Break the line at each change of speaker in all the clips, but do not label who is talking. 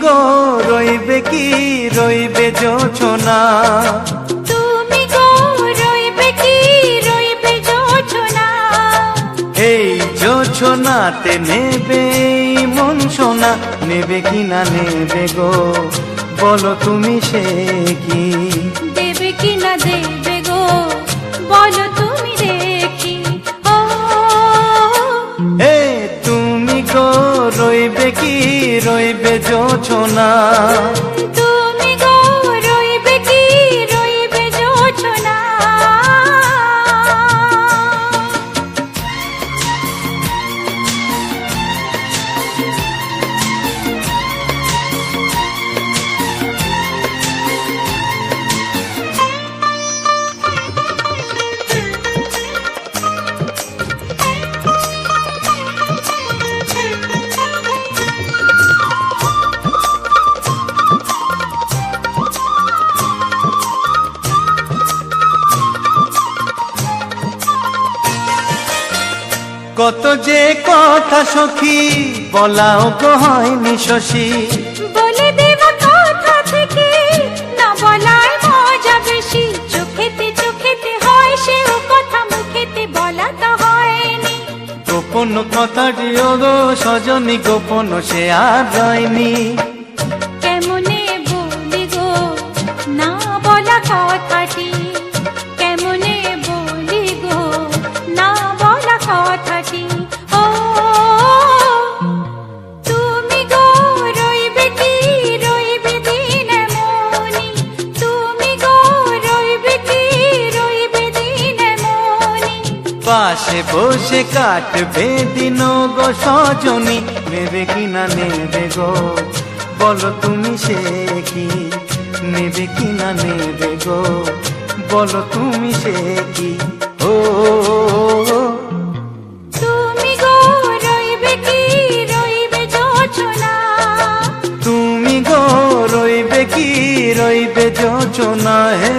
গো রইবে কি রইবে জোছনা,
তুমি গো রইবে কি রইবে জোছনা,
এই জোছনাতে নেবে মন সোনা, নেবে কি না নেবে গো বলো তুমি সে কি,
দেবে কি না দেবে গো বলো তুমি দেখি। ও
হে তুমি গো রইবে কি রইবে জোছনা,
তুমি গো রইবে কি রইবে জোছনা।
কত যে কথা সখী বলাও গো হয়নি শশী,
বলে দেওয়া কথা থেকে না বলায় মজা বেশি, চোখেতে হয় সেও কথা মুখেতে বলা তো হয়নি,
গোপন কথাটি ও গো সজনী গোপন সে আর রয়নি,
কেমনে বলি গো না বলা কথাটি, কেমনে বলি গো না বলা কথাটি। ও তুমি গো রইবে কি রইবে দিন মনি, তুমি গো রইবে কি রইবে দিন মনি,
পাশে বসে কাটবে দিন গো সজনী, নেবে কি না নেবে গো বলো তুমি সে কি, নেবে কি না নেবে গো বলো তুমি সে কি। ও
তুমি গো রইবে কি রইবে জোছনা,
তুমি গো রইবে কি রইবে জোছনা। হে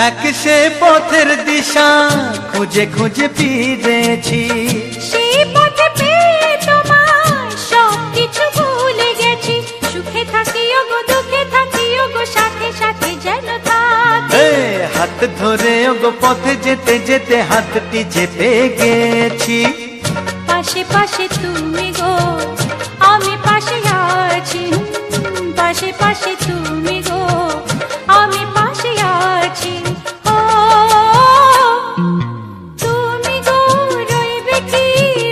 এক সে পথের দিশা খুঁজে খুঁজে ফিরেছি,
সেই পথে পেয়ে তোমায় সব কিছু ভুলে গেছি, সুখে থাকিও গো দুঃখে থাকিও গো সাথে সাথে যেন থাকি,
হাত ধরে গো পথে যেতে যেতে হাতটি চেপে গেছি,
পাশে পাশে তুমি গো আমি পাশে আছি, পাশে পাশে তুমি গো আমি পাশে আছি। ও তুমি গো রইবে কি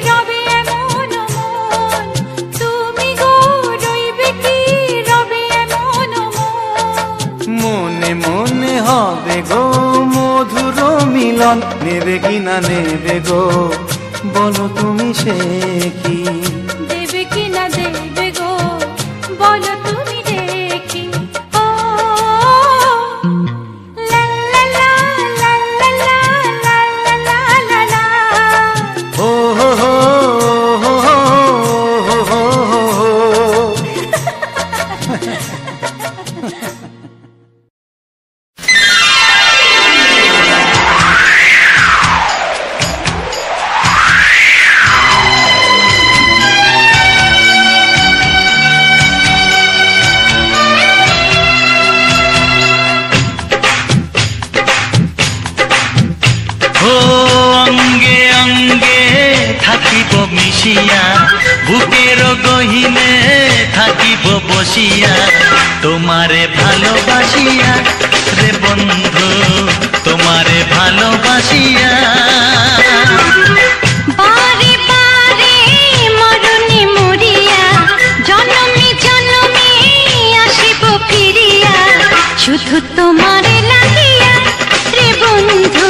রবে এমন মন, তুমি গো রইবে কি রবে এমন মন,
মনে মনে হবে গো মধুর মিলন, নেবে কি না নেবে গো বলো তুমি সে কি,
দেবে কি না দেবে গো বলো তুমি দেখি। ও লা লা লা লা লা লা লা লা লা লা,
ও হো হো হো হো হো হো।
অঙ্গে অঙ্গে থাকিব মিশিয়া, বুকের গহিনে থাকিব বসিয়া, তোমারে ভালোবাসিয়া রে বন্ধু তোমারে ভালোবাসিয়া,
বারে বারে মরণে মরিয়া জনমে জনমে আসিব ফিরিয়া, শুধু তোমারে লাগিয়া রে বন্ধু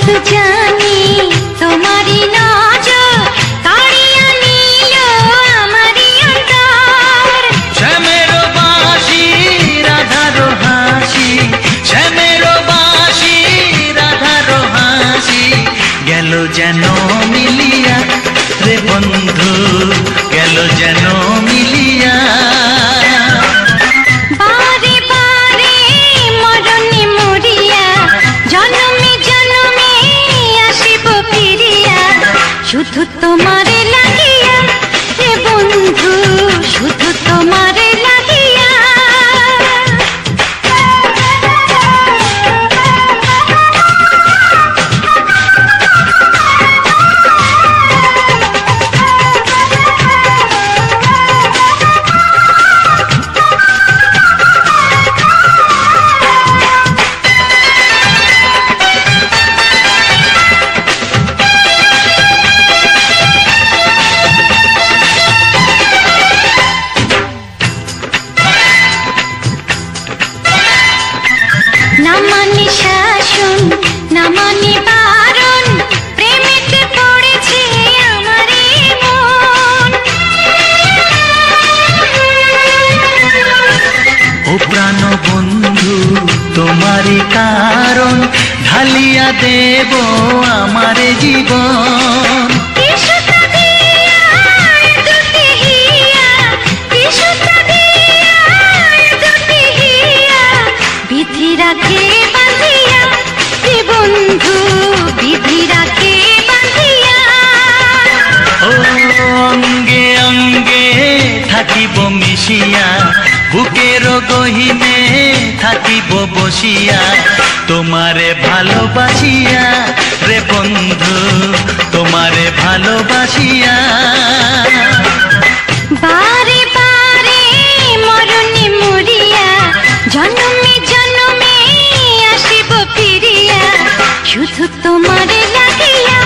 শুধু জানি তোমারই নজর কাড়িয়া নিল আমারই অন্তর।
শ্যামের বাঁশি রাধার হাসি, শ্যামের বাঁশি রাধার হাসি, গেল যেন মিলিয়া রে বন্ধু, গেল যেন মিলিয়া।
বারে বারে মরণে মরিয়া, জনমে জনমে আসিব ফিরিয়া, শুধু তোমারে লাগিয়া হে বন্ধু, শুধু তোমারে লাগিয়া। না মানে শাসন, না মানে বারণ, প্রেমেতে পড়েছে আমারে মন।
ও প্রাণ বন্ধু তোমারই কারণ, ঢালিয়া দেব আমারে জীবন।
কি সুতা দিয়া এ দুটি হিয়া, কি সুতা দিয়া এ দুটি হিয়া, বিধি রাখে বাঁধিয়া হে বন্ধু, বিধি রাখে বাঁধিয়া।
ও অঙ্গে অঙ্গে থাকিব মিশিয়া, বুকের গহিনে থাকিব বসিয়া, তোমারে ভালোবাসিয়া রে বন্ধু, তোমারে ভালোবাসিয়া।
বারে বারে মরণে মরিয়া, জনমে জনমে আসিব ফিরিয়া, শুধু তোমারে লাগিয়া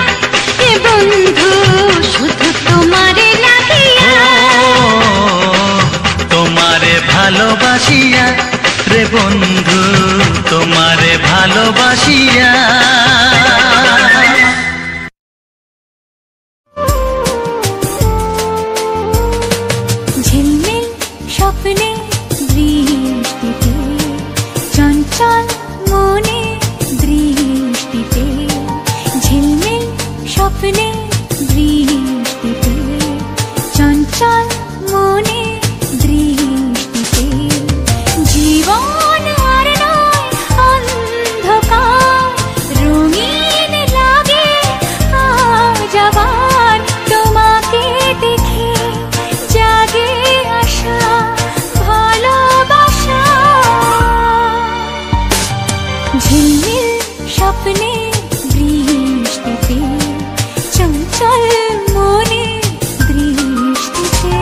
হে বন্ধু, শুধু তোমারে লাগিয়া।
তোমারে ভালোবাসিয়া রে বন্ধু, তোমারে ভালোবাসিয়া।
ঝিলমিল স্বপ্নে দৃষ্টিতে, চঞ্চল মনে দৃষ্টিতে, ঝিলমিল স্বপ্নে দৃষ্টিতে, চঞ্চল মনে দৃষ্টিতে, জীবন আর নয় অন্ধকার, রঙিন লাগে আজ আবার তোমাকে দেখে, জাগে আশা ভালোবাসা। ঝিলমিল স্বপ্নে দৃষ্টিতে, চঞ্চল মনে দৃষ্টিতে।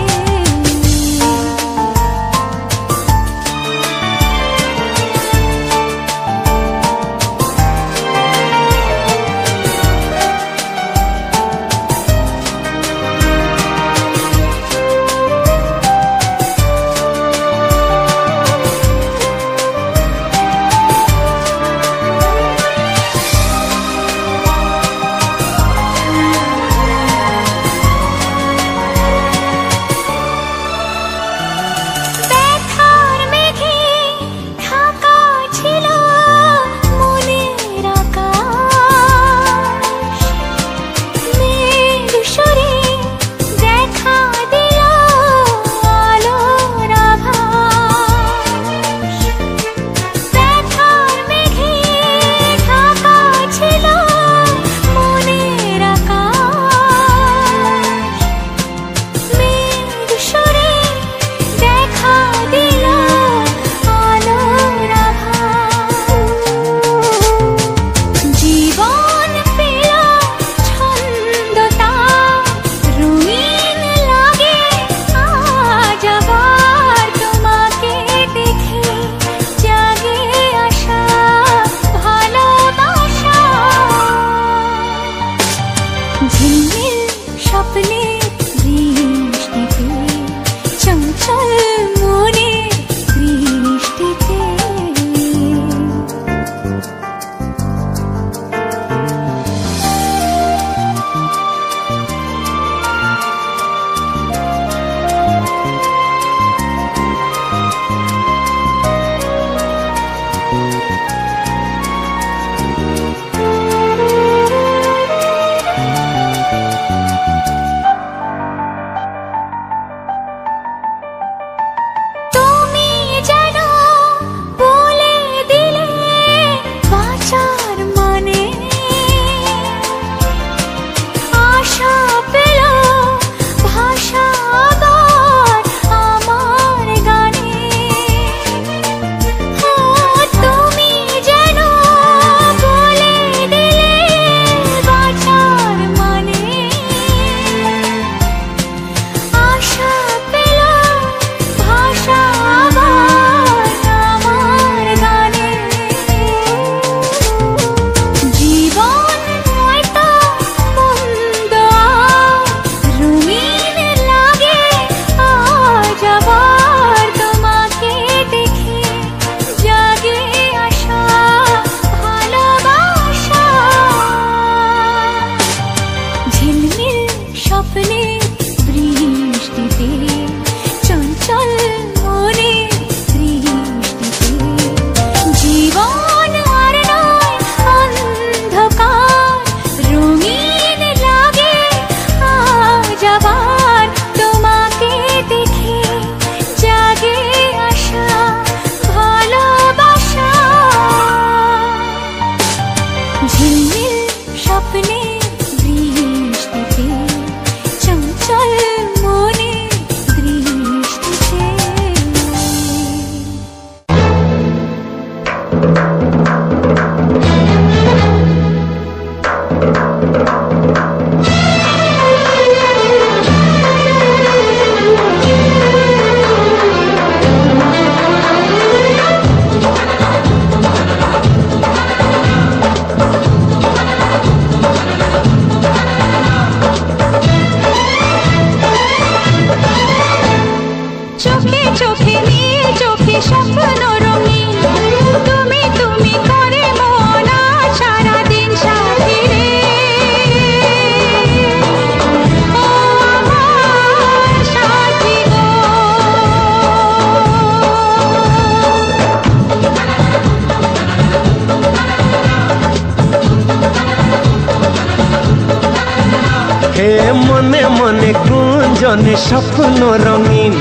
মনে মনে গুঞ্জনে স্বপ্ন রঙিন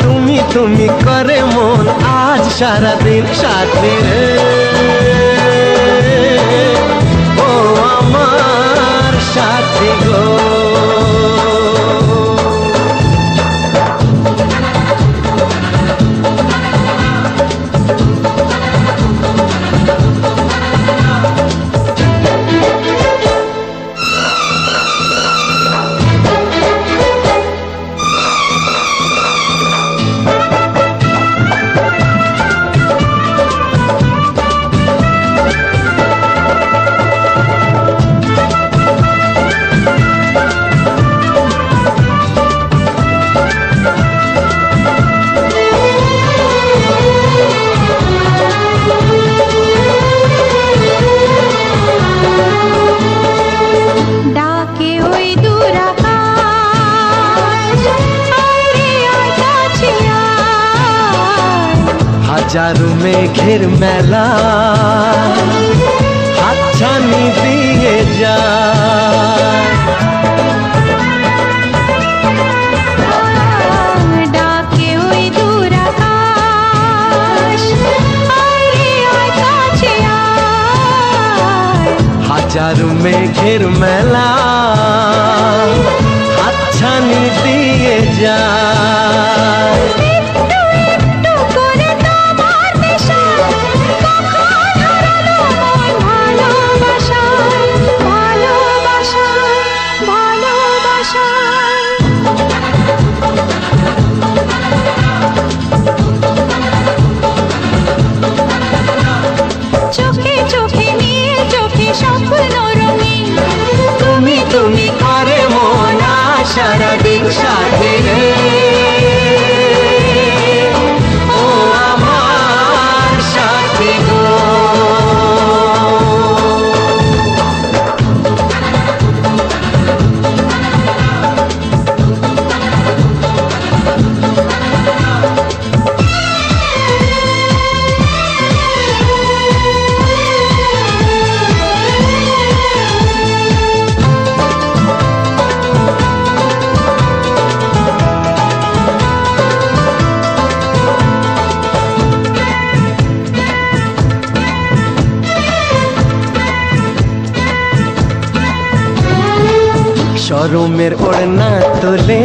তুমি তুমি করে মন আজ সারাদিন সাথে রে ও আমার সাথী গো হাজারো মেঘের মেলা হাতছানি দিয়ে যায়
ডাকে ওই দূর আকাশ কাছে
হাজারো মেঘের মেলা হাতছানি দিয়ে যায় তুমি করে মন সারাদিন সাথে রে ও আমার সাথী গো শরমের ওড়না তোলে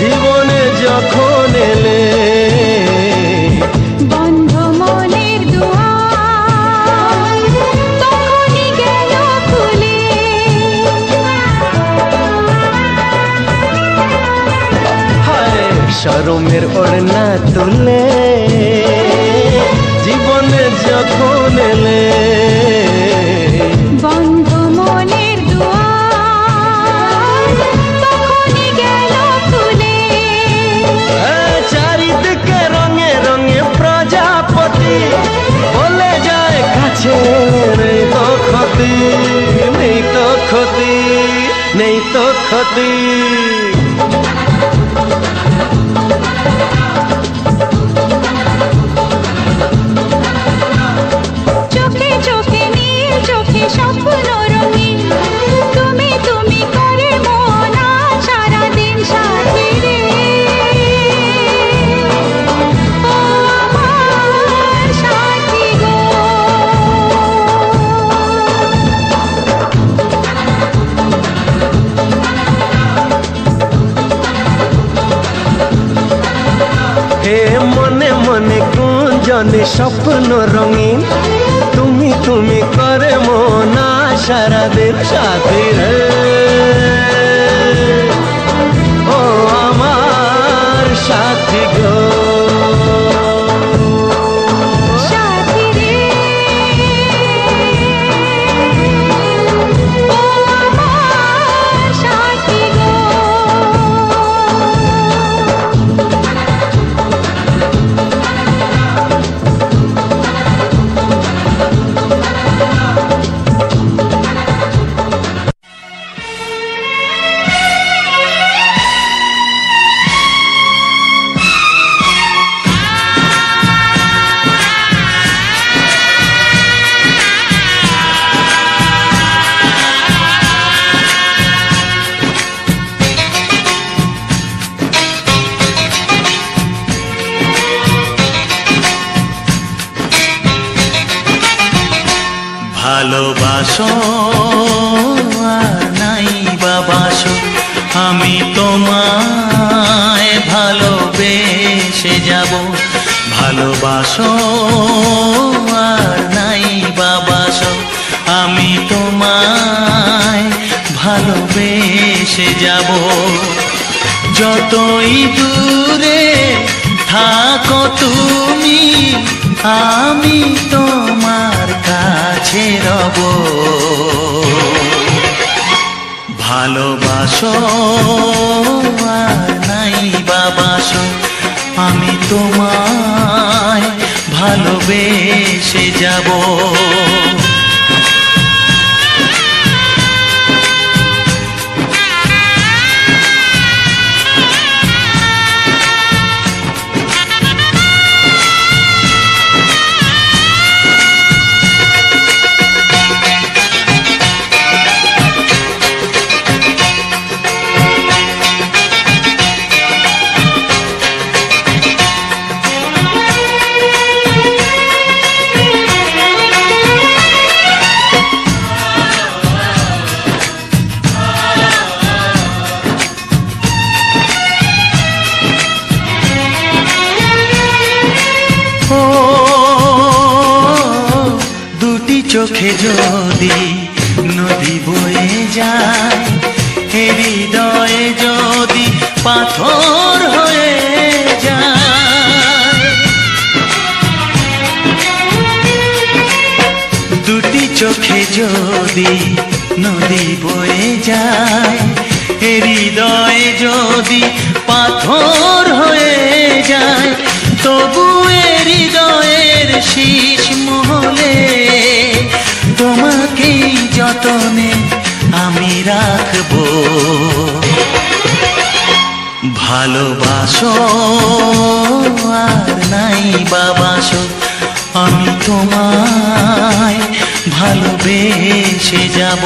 জীবনে যখন এলে
বন্ধ মনের দুয়ার তখনই গেল খুলে
হায় শরমের ওড়না তোলে জীবনে যখন এলে
বন্ধ মনের দুয়ার তখনই গেল খুলে
চারিদিকে রঙে রঙে প্রজাপতি বলে যায় কাছে নেই তো ক্ষতি নেই তো ক্ষতি নেই তো ক্ষতি
চোখে চোখে নীল চোখে স্বপ্ন রঙিন তুমি তুমি করে মন সারাদিন সাথে রে ও আমার সাথী গো
দুজনে স্বপ্ন রঙিন, তুমি তুমি করে মন সারাদিন সাথী রে। ও আমার সাথী গো,
সাথী রে, ও আমার সাথী গো।
ভালোবাসো আর নাই বাবাসো, আমি তোমায় ভালোবেসে যাব। ভালোবাসো আর নাই বাবাসো, আমি তোমায় ভালোবেসে যাব। যতই দূরে থাকো তুমি, আমি তোমার কাছে রব। ভালোবাসো আর নাই বাবাসো, আমি তোমায় ভালোবেসে যাব। চোখে যদি নদী বয়ে যায়, হৃদয়ে যদি পাথর হয়ে যায়। দুটি চোখে যদি নদী বয়ে যায়, হৃদয়ে যদি পাথর হয়ে যায়, তবু হৃদয়ের শীষ মহলে তোমাকেই যতনে আমি রাখবো। ভালোবাসো আর নাই বাবাসো, আমি তোমায় ভালোবেসে যাব।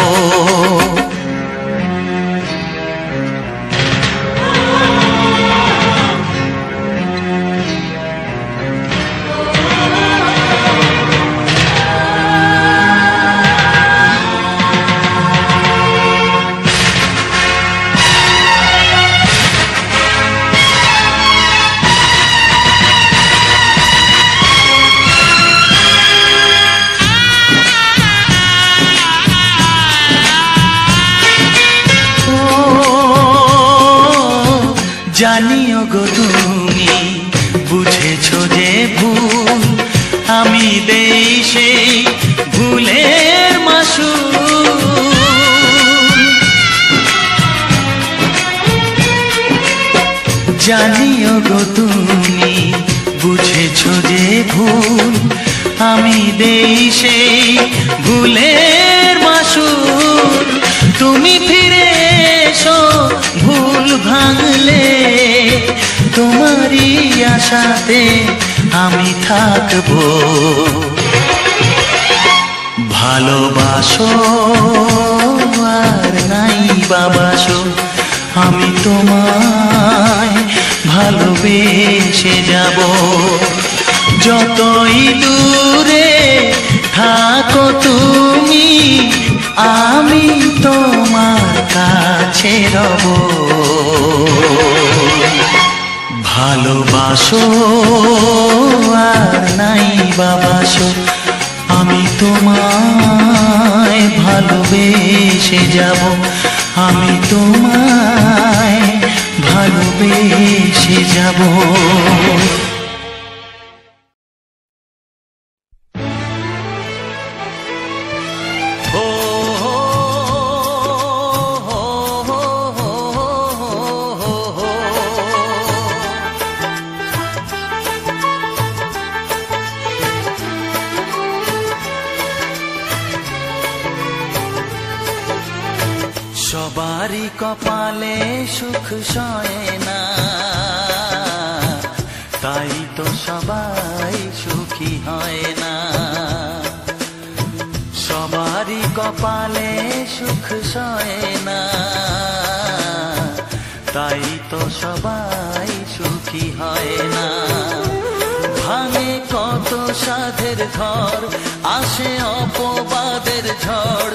জানিও গো তুমি বুঝেছো যে ভুল, আমি দেই সেই ভুলের মাসুল। জানিও গো তুমি বুঝেছো যে ভুল, আমি দেই সেই ভুলের মাসুল। তুমি ফিরে এসো ভুল ভাঙলে, তোমারই আশাতে আমি থাকবো। ভালোবাসো আর নাই বাবাসো, আমি তোমায় ভালোবেসে যাব। যতই দূরে থাকো তুমি, আমি তোমার কাছে রব। ভালোবাসো আর নাই ভালোবেসে যাব, আমি তোমায় ভালোবেসে যাব। সবারই কপালে সুখ সয় না, তাই তো সবাই সুখী হয় না। সবারই কপালে সুখ সয় না, তাই তো সবাই সুখী হয় না। ভাঙে কত সাধের ঘর, আসে অপবাদের ঝড়,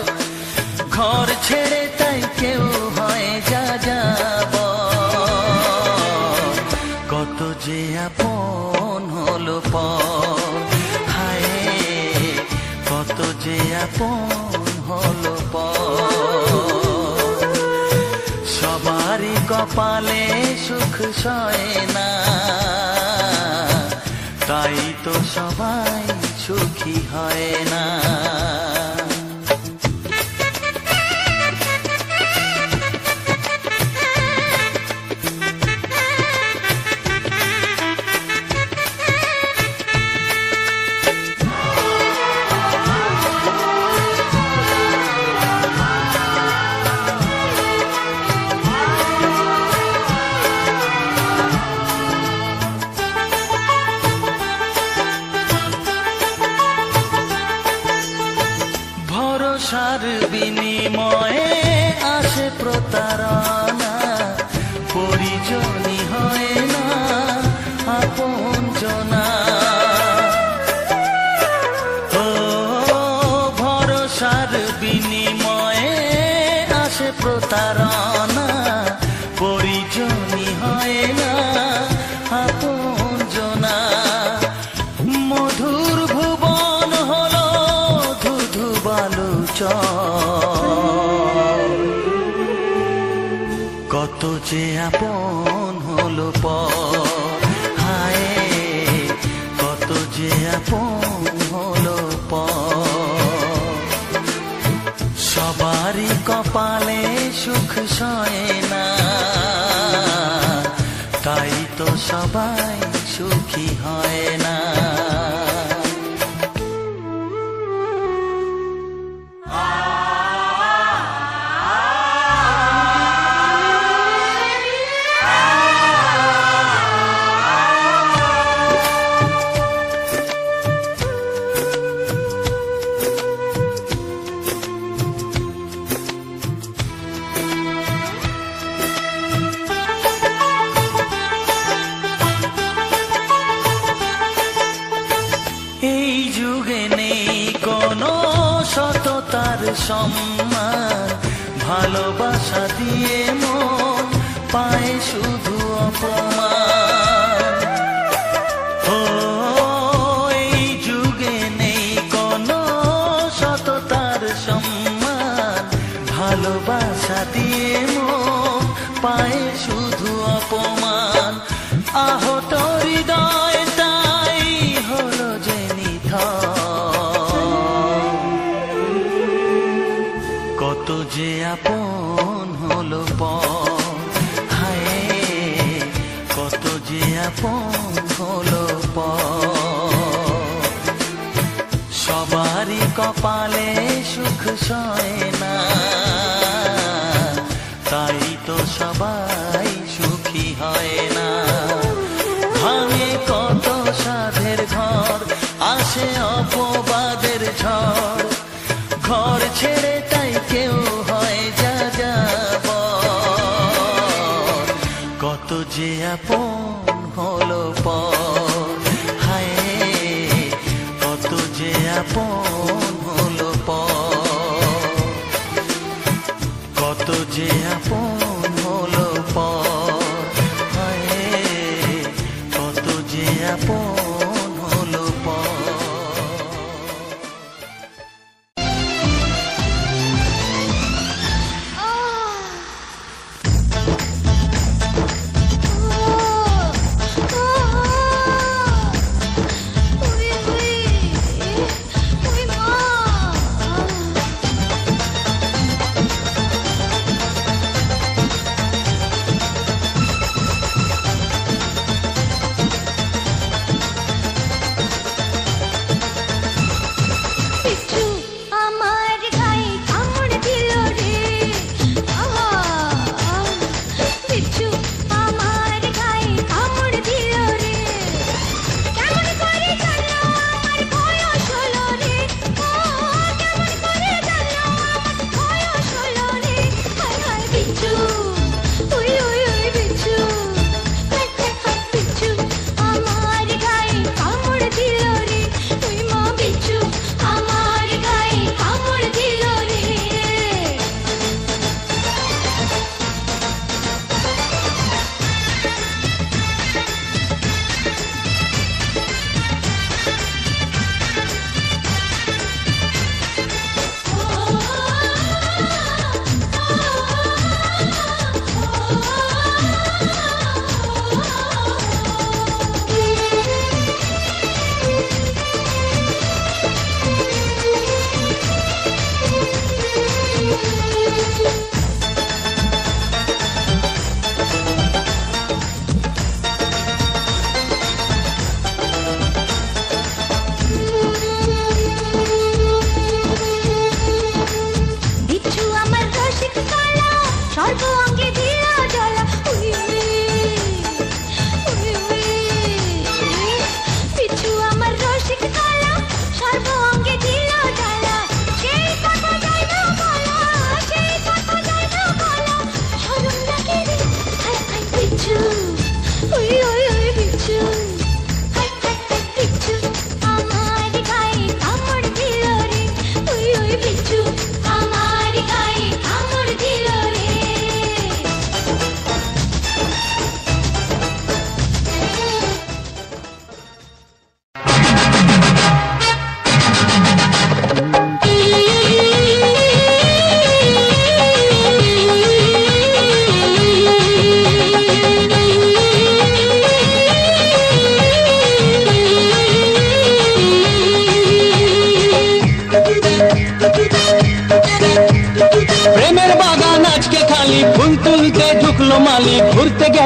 ঘর ছেড়ে তাই কেউ হয় যা যাব। কত যে আপন হলো পর, হায় কত যে আপন হলো পর। সবারই কপালে সুখ সয় না, তাই তো সবাই সুখী হয় না। ভরসার বিনিময়ে আসে প্রতারণা, পরিজনই হয় না আপনজনা। ও ভরসার বিনিময়ে আসে প্রতারণা, পরিজনই হয় না আপনজনা। মধুর ভুবন হলো ধুধু বালুচর, কত যে আপন হলো পর, হায় কত যে আপন হলো পর। সবারই কপালে সুখ সয় না, তাই তো সবাই সুখী হয় না। এই যুগে নেই কোনো সততার সম্মান, ভালোবাসা দিয়ে মন পায় শুধু অপমান। ও এই যুগে নেই কোনো সততার সম্মান, ভালোবাসা দিয়ে মন পায় শুধু অপমান। আহত হৃদয় তাই হলো যে কত যে আপন হলো পর, হায় কত যে আপন হলো পর। সবারই কপালে সুখ সয় না, তাই তো সবাই সুখী হয় না। ভাঙে কত সাধের ঘর, আসে অপবাদের ঝড়, ঘর ছেড়ে তাই কেউ হয় যা যাব। কত যে আপন হলো পর, হায় কত যে আপন হলো পর। কত যে আপন হলো পর, হায় কত যে আপন হলো পর।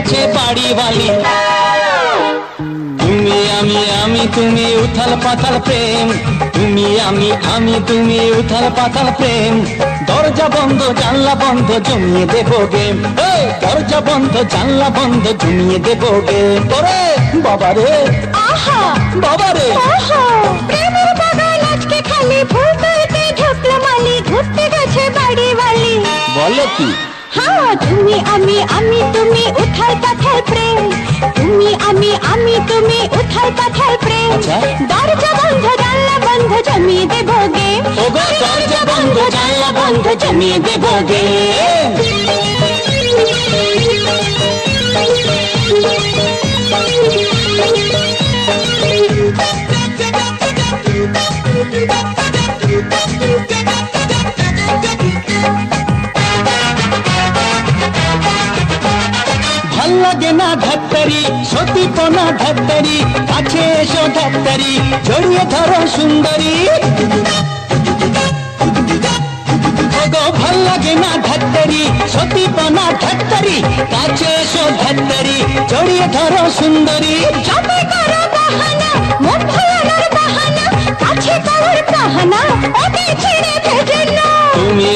গেছে বাড়িওয়ালি। তুমি আমি তুমি উথাল পাতাল প্রেম, তুমি আমি তুমি উথাল পাতাল প্রেম। দরজা বন্ধ জানলা বন্ধ জমিয়ে দেবো গেম, দরজা বন্ধ জানলা বন্ধ জমিয়ে দেবো গেম। ওরে বাবারে
আহা
বাবারে,
প্রেমের বাগান আজকে খালি, ফুল তুলতে ঢুকলো মালি, ঘুরতে গেছে বাড়িওয়ালি।
বলো কি?
হ্যাঁ, তুমি আমি তুমি উথাল পাথাল প্রেম, তুমি আমি তুমি উথাল পাথাল প্রেম।
আচ্ছা।
দরজা বন্ধ জানলা বন্ধ জমিয়ে দেবো গেম,
ওগো দরজা বন্ধ জানলা বন্ধ জমিয়ে দেবো গেম। ভাল লাগে না ধাত্তারি, সতীপনা ধাত্তারি, কাছে এসো ধাত্তারি, জড়িয়ে ধরো সুন্দরী। ওগো ভাল লাগে না ধাত্তারি, সতীপনা ধাত্তারি, কাছে এসো ধাত্তারি, জড়িয়ে ধরো সুন্দরী।
যবে করো বাহানা, মন ভোলানোর বাহানা, কাছে পাওয়ার বাহানা, ওকে ছেড়ে ভেজে না।
তুমি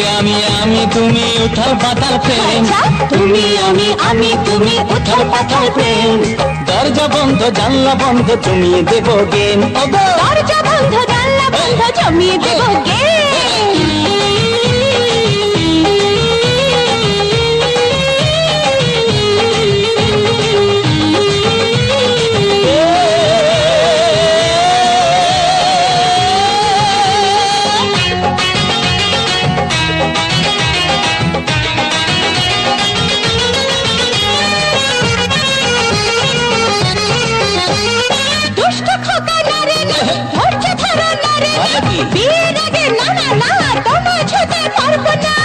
আমি তুমি উথাল পাতাল প্রেম, তুমি আমি তুমি উথাল পাতাল প্রেম। দরজা বন্ধ জানলা বন্ধ জমিয়ে দেবো গেম, ওগো
দরজা বন্ধ জানলা বন্ধ জমিয়ে দেবো গেম। দুষ্ট খোকা নারে না, ধৈর্য ধরো নারে না,
বলো কি?
বিয়ের আগে না না না তোমায় ছুতে পারবো না।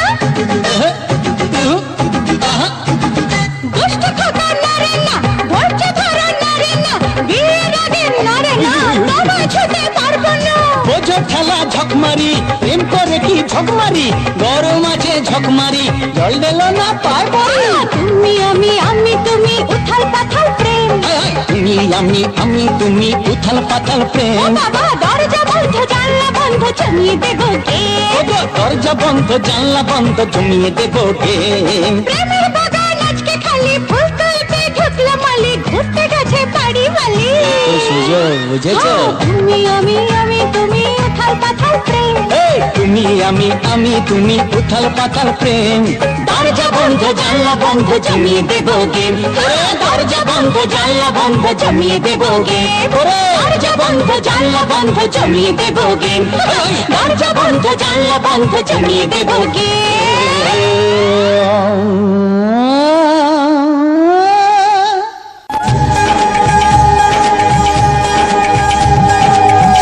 দুষ্ট খোকা নারে না, ধৈর্য ধরো নারে না, বিয়ের আগে নারে না তোমায় ছুতে পারবো না।
বোঝো ঠেলা ঝকমারি, প্রেম করে কি ঝকমারি, গরম আছে ঝকমারি, জল দিল না পায় পড়ি।
তুমি আমি তুমি উথাল পাথাল প্রেম,
তুমি আমি তুমি উথাল পাতাল
ও
প্রেম।
বাবা দরজা বন্ধ জানলা বন্ধ জমিয়ে দেবো গেম।
ওগো দরজা বন্ধ জানলা বন্ধ জমিয়ে দেবো গেম।
প্রেমের বাগান আজকে খালি, ফুল তুলতে ঢুকলো মালি, ঘুরতে গেছে বাড়িওয়ালি।
তো সুযোগ বুঝেছো?
তুমি আমি তুমি উথাল পাথাল প্রেম,
তুমি আমি তুমি উথাল পাতাল প্রেম। দরজা বন্ধ জানলা বন্ধ জমিয়ে দেবো গেম, দরজা বন্ধ জানলা বন্ধ জমিয়ে দেবো গেম। দরজা বন্ধ জানলা বন্ধ জমিয়ে দেবো গেম, দরজা বন্ধ জানলা বন্ধ জমিয়ে দেবো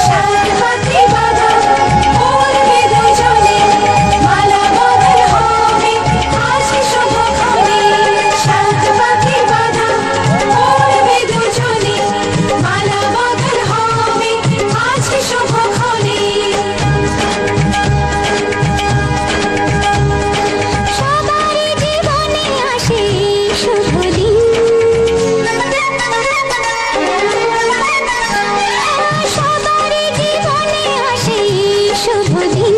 সাথে বাঁধা পড়বে দুজনে, মালা বদল হবে হাসি শুভক্ষণে। সাথে বাঁধা পড়বে দুজনে, মালা বদল হবে হাসি শুভক্ষণে। সবারই জীবনে আসে শুভ দিন, সবারই জীবনে আসে শুভ দিন,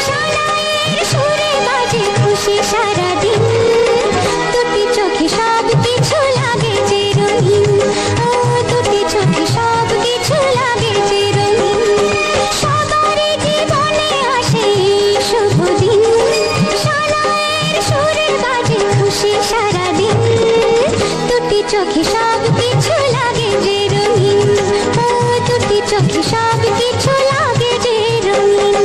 সানাইয়ের সুরে বাজে খুশি সারাদিন, দুটি চোখে সব কিছু লাগে যে রঙিন, দুটি চোখে সব কিছু লাগে যে রঙিন। সবারই জীবনে আসে শুভ দিন, সানাইয়ের সুরে বাজে খুশি সারাদিন, দুটি চোখে সব কিছু লাগে যে রঙিন, দুটি চোখে সব কিছু লাগে যে রঙিন।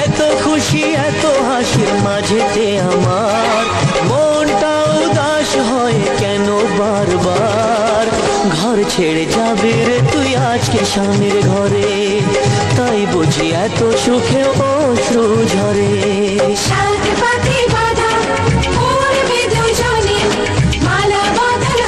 এত খুশি এত হাসির মাঝেতে আমার মনটা উদাস হয় কেন বারবার। ঘর ছেড়ে যাবে রে তুই আজকে
শ্মশানের ঘরে, তাই বুঝি এত সুখে অশ্রু ঝরে।
সাত পাতে বাঁধা পড়বে দুজনে, মালা বদল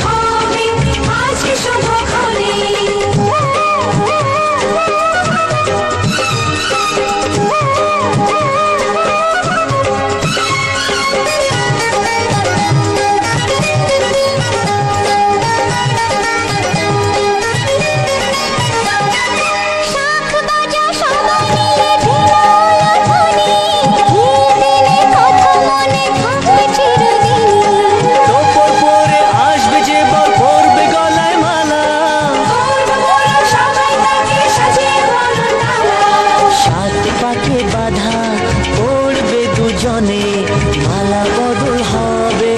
হবে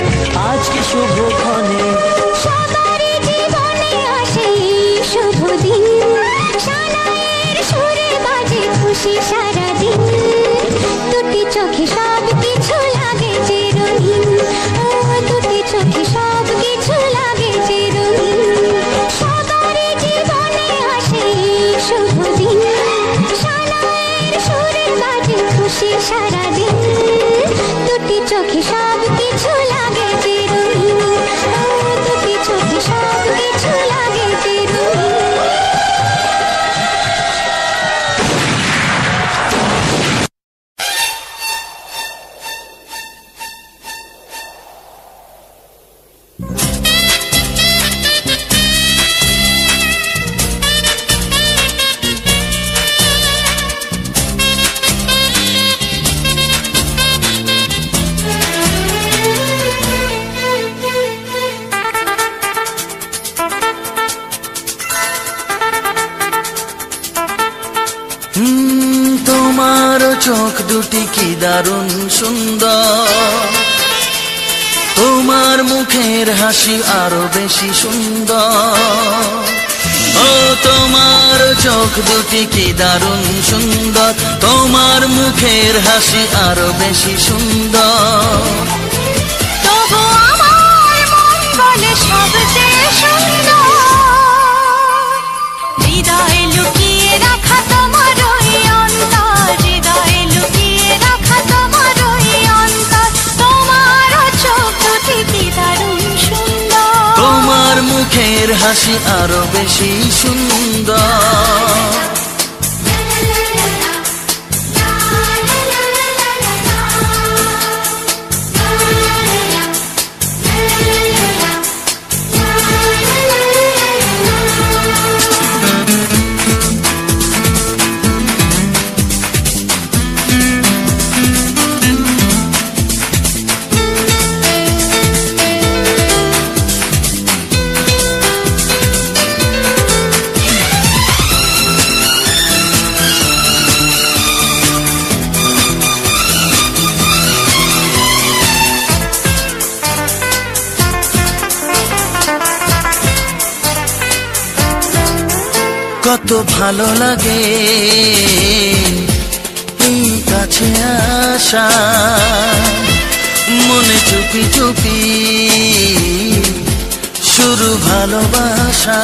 আজকে শুভক্ষণে।
তোমার চোখ দুটি কি দারুণ সুন্দর, তোমার মুখের হাসি আরো বেশি সুন্দর। ও তোমার চোখ দুটি কি দারুণ সুন্দর, তোমার মুখের হাসি আরো বেশি সুন্দর।
তবু আমার মন বলে সবচেয়ে সুন্দর, হৃদয়ে লুকিয়ে রাখা তোমার ওই অন্তর, হৃদয়ে লুকিয়ে রাখা তোমার ওই অন্তর। তোমার চোখ দুটি কি দারুণ সুন্দর,
তোমার মুখের হাসি আরো বেশি সুন্দর। কত ভালো লাগে এই কাছে আসা, মনে চুপি চুপি শুরু ভালোবাসা।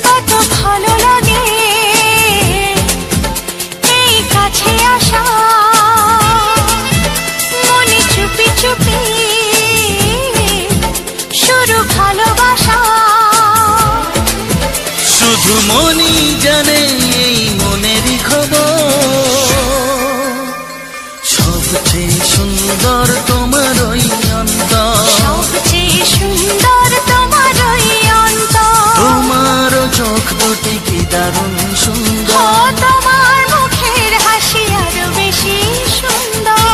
কত ভালো লাগে এই কাছে আসা, মনে চুপি চুপি শুরু ভালোবাসা।
শুধু মনই জানে এই মনেরই খবর, সবচেয়ে সুন্দর তোমার ওই অন্তর,
সবচেয়ে সুন্দর তোমার ওই অন্তর।
তোমার চোখ দুটি কি দারুণ সুন্দর,
তোমার মুখের হাসি আরো বেশি সুন্দর।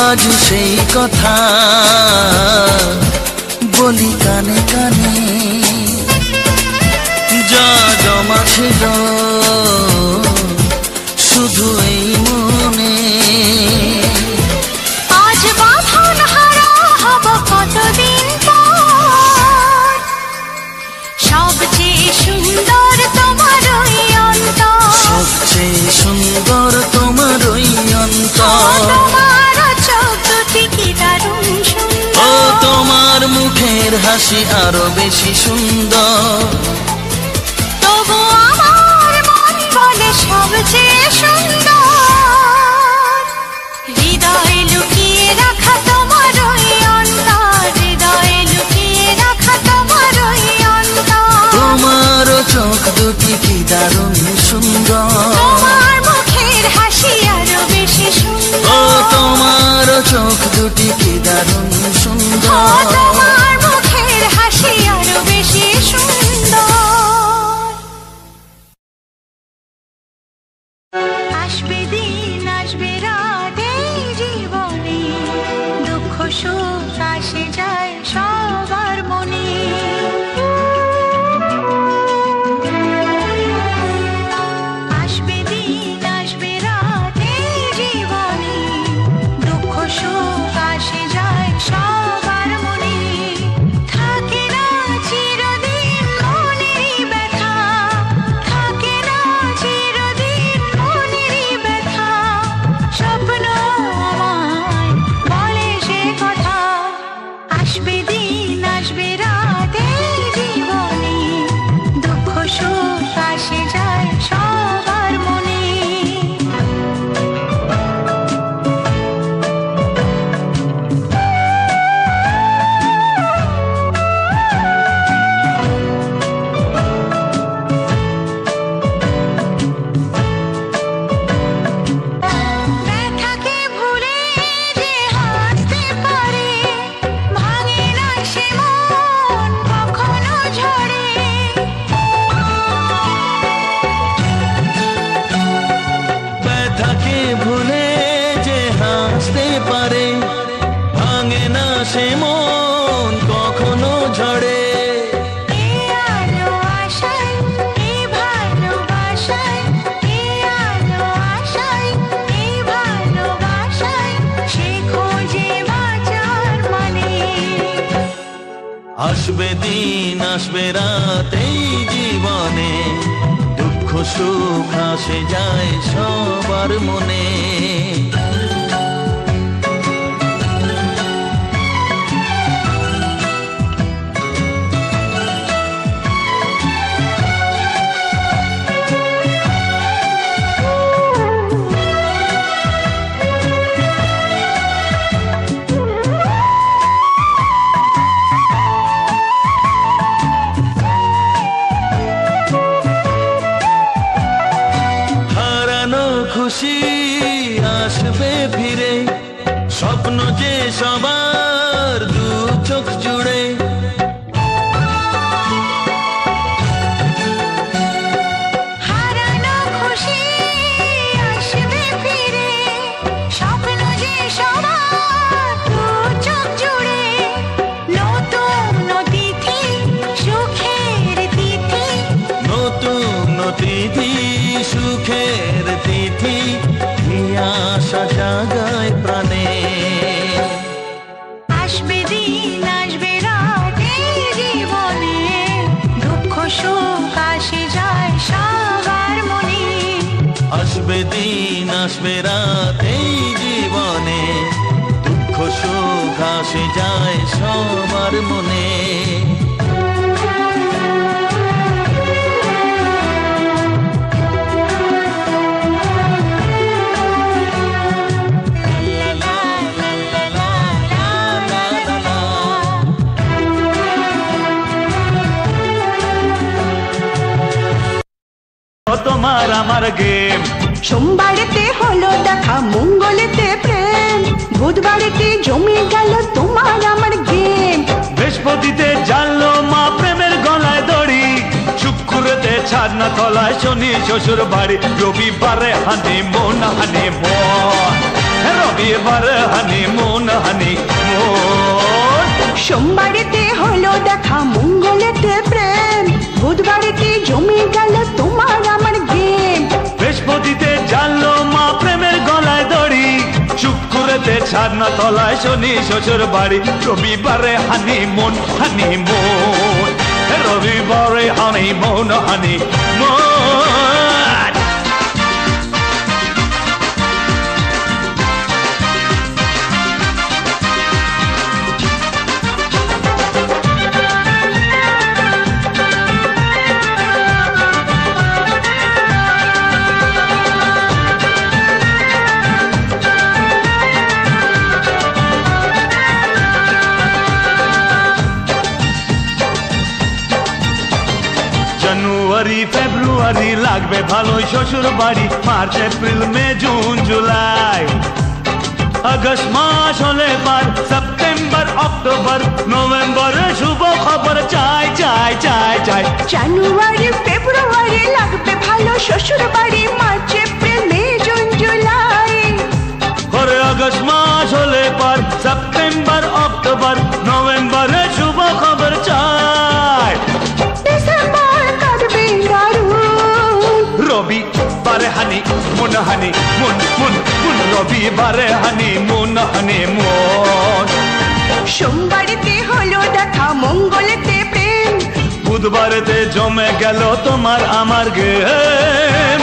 আজ সেই কথা বলি কানে কানে, যা জমা ছিল শুধু এই মনে।
আজ বাঁধন হারা হব কতদিন পর, সবচেয়ে সুন্দর তোমার ওই অন্তর,
সবচেয়ে সুন্দর তোমার ওই অন্তর।
তোমার চোখ দুটি কি দারুণ সুন্দর,
ও তোমার মুখের হাসি আরো বেশি সুন্দর।
তবু আমার মন বলে সবচেয়ে সুন্দর, হৃদয়ে লুকিয়ে রাখা তোমার ওই অন্তর, হৃদয়ে লুকিয়ে রাখা তোমার ওই অন্তর।
তোমার চোখ দুটি কি দারুণ সুন্দর,
তোমার মুখের হাসি আরো বেশি সুন্দর,
ও তোমার চোখ দুটি কি দারুণ
ও
সুন্দর।
তোমার মুখের হাসি আরো বেশি সুন্দর। আসবে দিন আসবে রাত এই জীবনে, দুঃখ সুখ আসে যায় সবার মনে। আসবে দিন আসবে রাত এই জীবনে, দুঃখ সুখ আসে যায় সবার মনে। থাকে না চিরদিন মনেরই ব্যথা, থাকে না চিরদিন মনেরই ব্যথা। স্বপ্ন আমায় বলে সে কথা, আসবে দিন আসবে রাত এই জীবনে, দুঃখ সুখ আসে যায় সবার মনে। ব্যথাকে ভুলে যে হাসতে পারে, ভাঙে না সে মন কখনো ঝরে।
ব্যথাকে ভুলে যে হাসতে পারে, ভাঙে না সে মন কখনো ঝরে।
এই আলো আশায় এই ভালোবাসায়, এই আলো আশায় এই ভালোবাসায়, সে খোঁজে বাঁচার মানে।
আসবে দিন আসবে রাত এই জীবনে, দুঃখ সুখ আসে যায় সবার মনে। হারানো খুশি আসবে ফিরে, স্বপ্ন যে সবার দু চোখ জুড়ে।
হারানো খুশি আসবে ফিরে, স্বপ্ন যে সবার দু চোখ জুড়ে। নতুন অতিথি সুখের তিথি,
নতুন তিথি সুখের তিথি, আশা জাগায় প্রাণে।
আসবে দিন আসবে রাত এই জীবনে, দুঃখ সুখ আসে যায় সবার মনে।
আসবে দিন আসবে রাত এই জীবনে, দুঃখ সুখ আসে যায় সবার মনে।
তোমার আমার গেম,
সোমবারেতে হলো দেখা, মঙ্গলেতে প্রেম, বুধবারেতে জমে গেল তোমার আমার গেম।
বৃহস্পতিতে জানলো মা প্রেমের গলায় দড়ি, শুক্রতে ছাদনা তলায় শনি শ্বশুর বাড়ি, রবিবারে হানিমুন হানিমুন, রবিবার হানিমুন হানিমুন।
সোমবারেতে হলো দেখা মঙ্গলেতে প্রেম, বুধবারেতে জমে গেল তোমার আমার গেম,
বৃহস্পতিতে জানলো মা প্রেমের গলায় দড়ি, শুক্রেতে ছাদনা তলায় শনি শ্বশুর বাড়ি। রবিবারে হানিমুন হানিমুন, রবিবারে হানিমুন হানিমুন। জানুয়ারি ফেব্রুয়ারি লাগবে ভালোই শ্বশুর বাড়ি, March April May June July, August মাস হলে পার, সেপ্টেম্বর অক্টোবর নভেম্বরে শুভ খবর চাই চাই চাই চাই।
জানুয়ারি ফেব্রুয়ারি লাগবে ভালো শ্বশুর বাড়ি, March April May June July,
পরে আগস্ট মাস হলে পার, সেপ্টেম্বর অক্টোবর নভেম্বরে শুভ খবর চাই।
ডিসেম্বর কাটবে দারুণ,
রবিবারে হানিমুন হানিমুন মুন মুন, রবিবারে হানিমুন হানিমুন।
সোমবারেতে হলো দেখা মঙ্গলেতে প্রেম,
বুধবারেতে জমে গেল তোমার আমার গেম।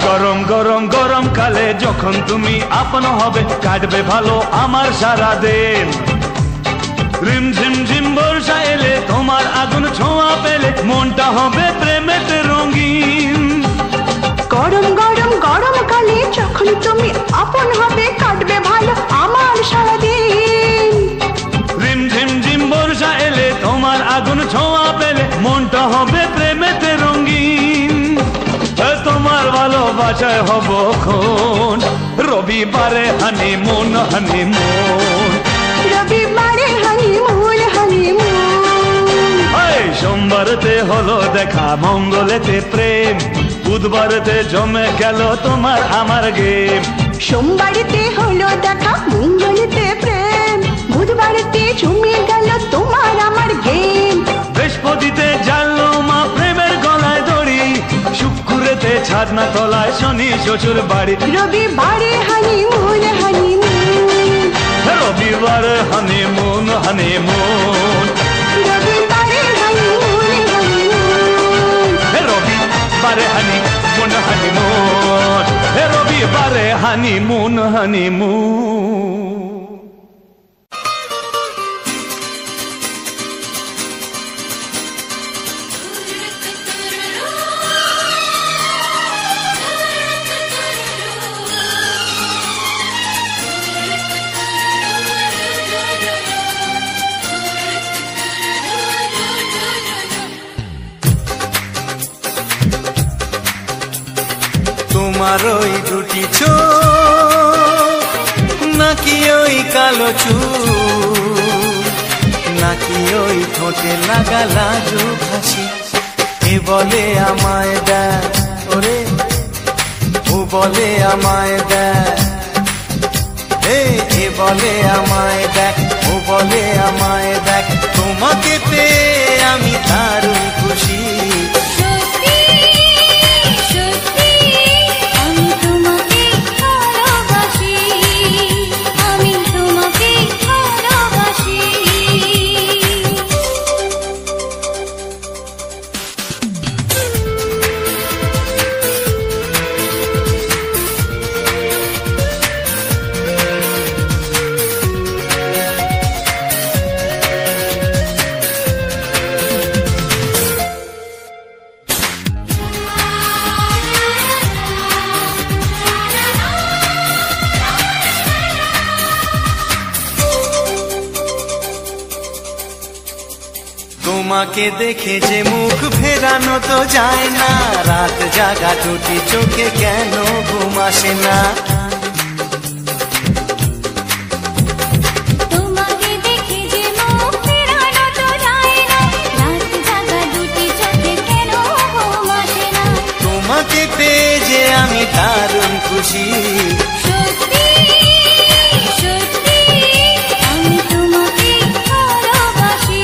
গরম গরম গরম কালে যখন তুমি আপন হবে, কাটবে ভালো আমার সারা দিন। রিম ঝিম ঝিম বর্ষা এলে তোমার আগুন ছোঁয়া পেলে, মনটা হবে প্রেমেতে রঙিন।
গরম গরম গরম কালে যখন তুমি আপন হবে, কাটবে ভালো আমার সারাদিন।
রিম ঝিম ঝিম বর্ষা এলে তোমার আগুন ছোঁয়া পেলে, মনটা হবে প্রেমেতে রঙিন। তোমার ভালোবাসায় হব খুন, রবিবারে হানিমুন হানিমুন,
রবিবারে হানিমুন হানিমুন।
সোমবারেতে হলো দেখা মঙ্গলেতে প্রেম, বুধবারেতে জমে গেল তোমার আমার গেম।
সোমবারেতে হলো দেখা মঙ্গলেতে প্রেম, বুধবারেতে জমে গেল তোমার আমার গেম,
বৃহস্পতিতে জানলো মা প্রেমের গলায় দড়ি, শুক্রেতে ছাদনা তলায় শনি শ্বশুর বাড়ি।
রবিবারে হানিমুন হানিমুন,
রবিবারে হানিমুন হানিমুন,
রবিবারে হানিমুন হানিমুন,
রবিবারে হানিমুন হানিমুন, রবিবারে হানিমুন হানিমুন। তোমার ওই দুটি চোখ, নাকি ওই কালো চুল, নাকি ওই ঠোঁটে লাগা লাজুক হাসি, এ বলে আমায় দেখ ওরে, ও বলে আমায় দেখ, এ বলে আমায় দেখ, ও বলে আমায় দেখ, তোমাকে পেয়ে আমি দারুণ খুশি। তোমাকে দেখে যে মুখ ফেরানো তো যায় না, রাত জাগা দুটি চোখে কেন ঘুম আসে না।
তোমাকে দেখে যে মুখ ফেরানো তো যায় না, রাত জাগা দুটি চোখে কেন ঘুম আসে না।
তোমাকে পেয়ে যে আমি দারুণ খুশি,
সত্যি সত্যি আমি তোমাকে ভালোবাসি,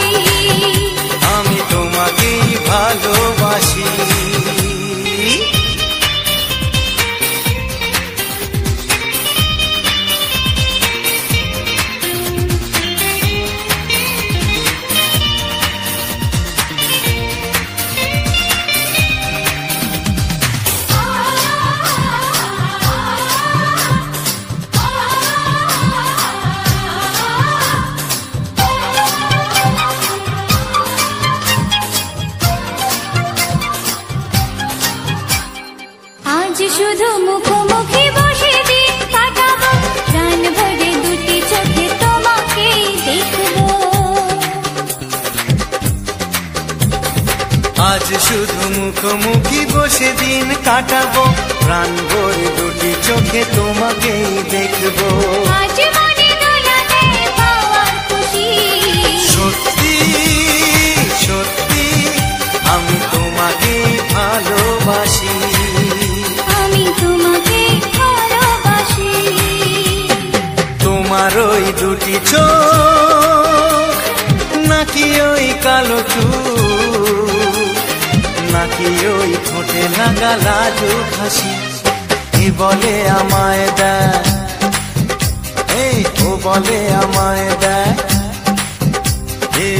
আমি তোমাকেই ভালোবাসি।
আজ শুধু মুখোমুখি বসে দিন কাটাবো, প্রাণ ভরে দুটি চোখে তোমাকে দেখবো।
আজ শুধু মুখোমুখি বসে দিন কাটাবো, প্রাণ ভরে দুটি চোখে তোমাকেই দেখবো।
আজ মনে দোলাতে পাওয়ার খুশি,
সত্যি সত্যি আমি তোমাকেই ভালোবাসি,
আমি তোমাকে ভালোবাসি।
তোমার ওই দুটি চোখ নাকি ওই কালো চুল, নাকি ওই ঠোঁটে লাগা লাজুক হাসি, এ বলে আমায় দেয়, এই ও বলে আমায় দেয়, এ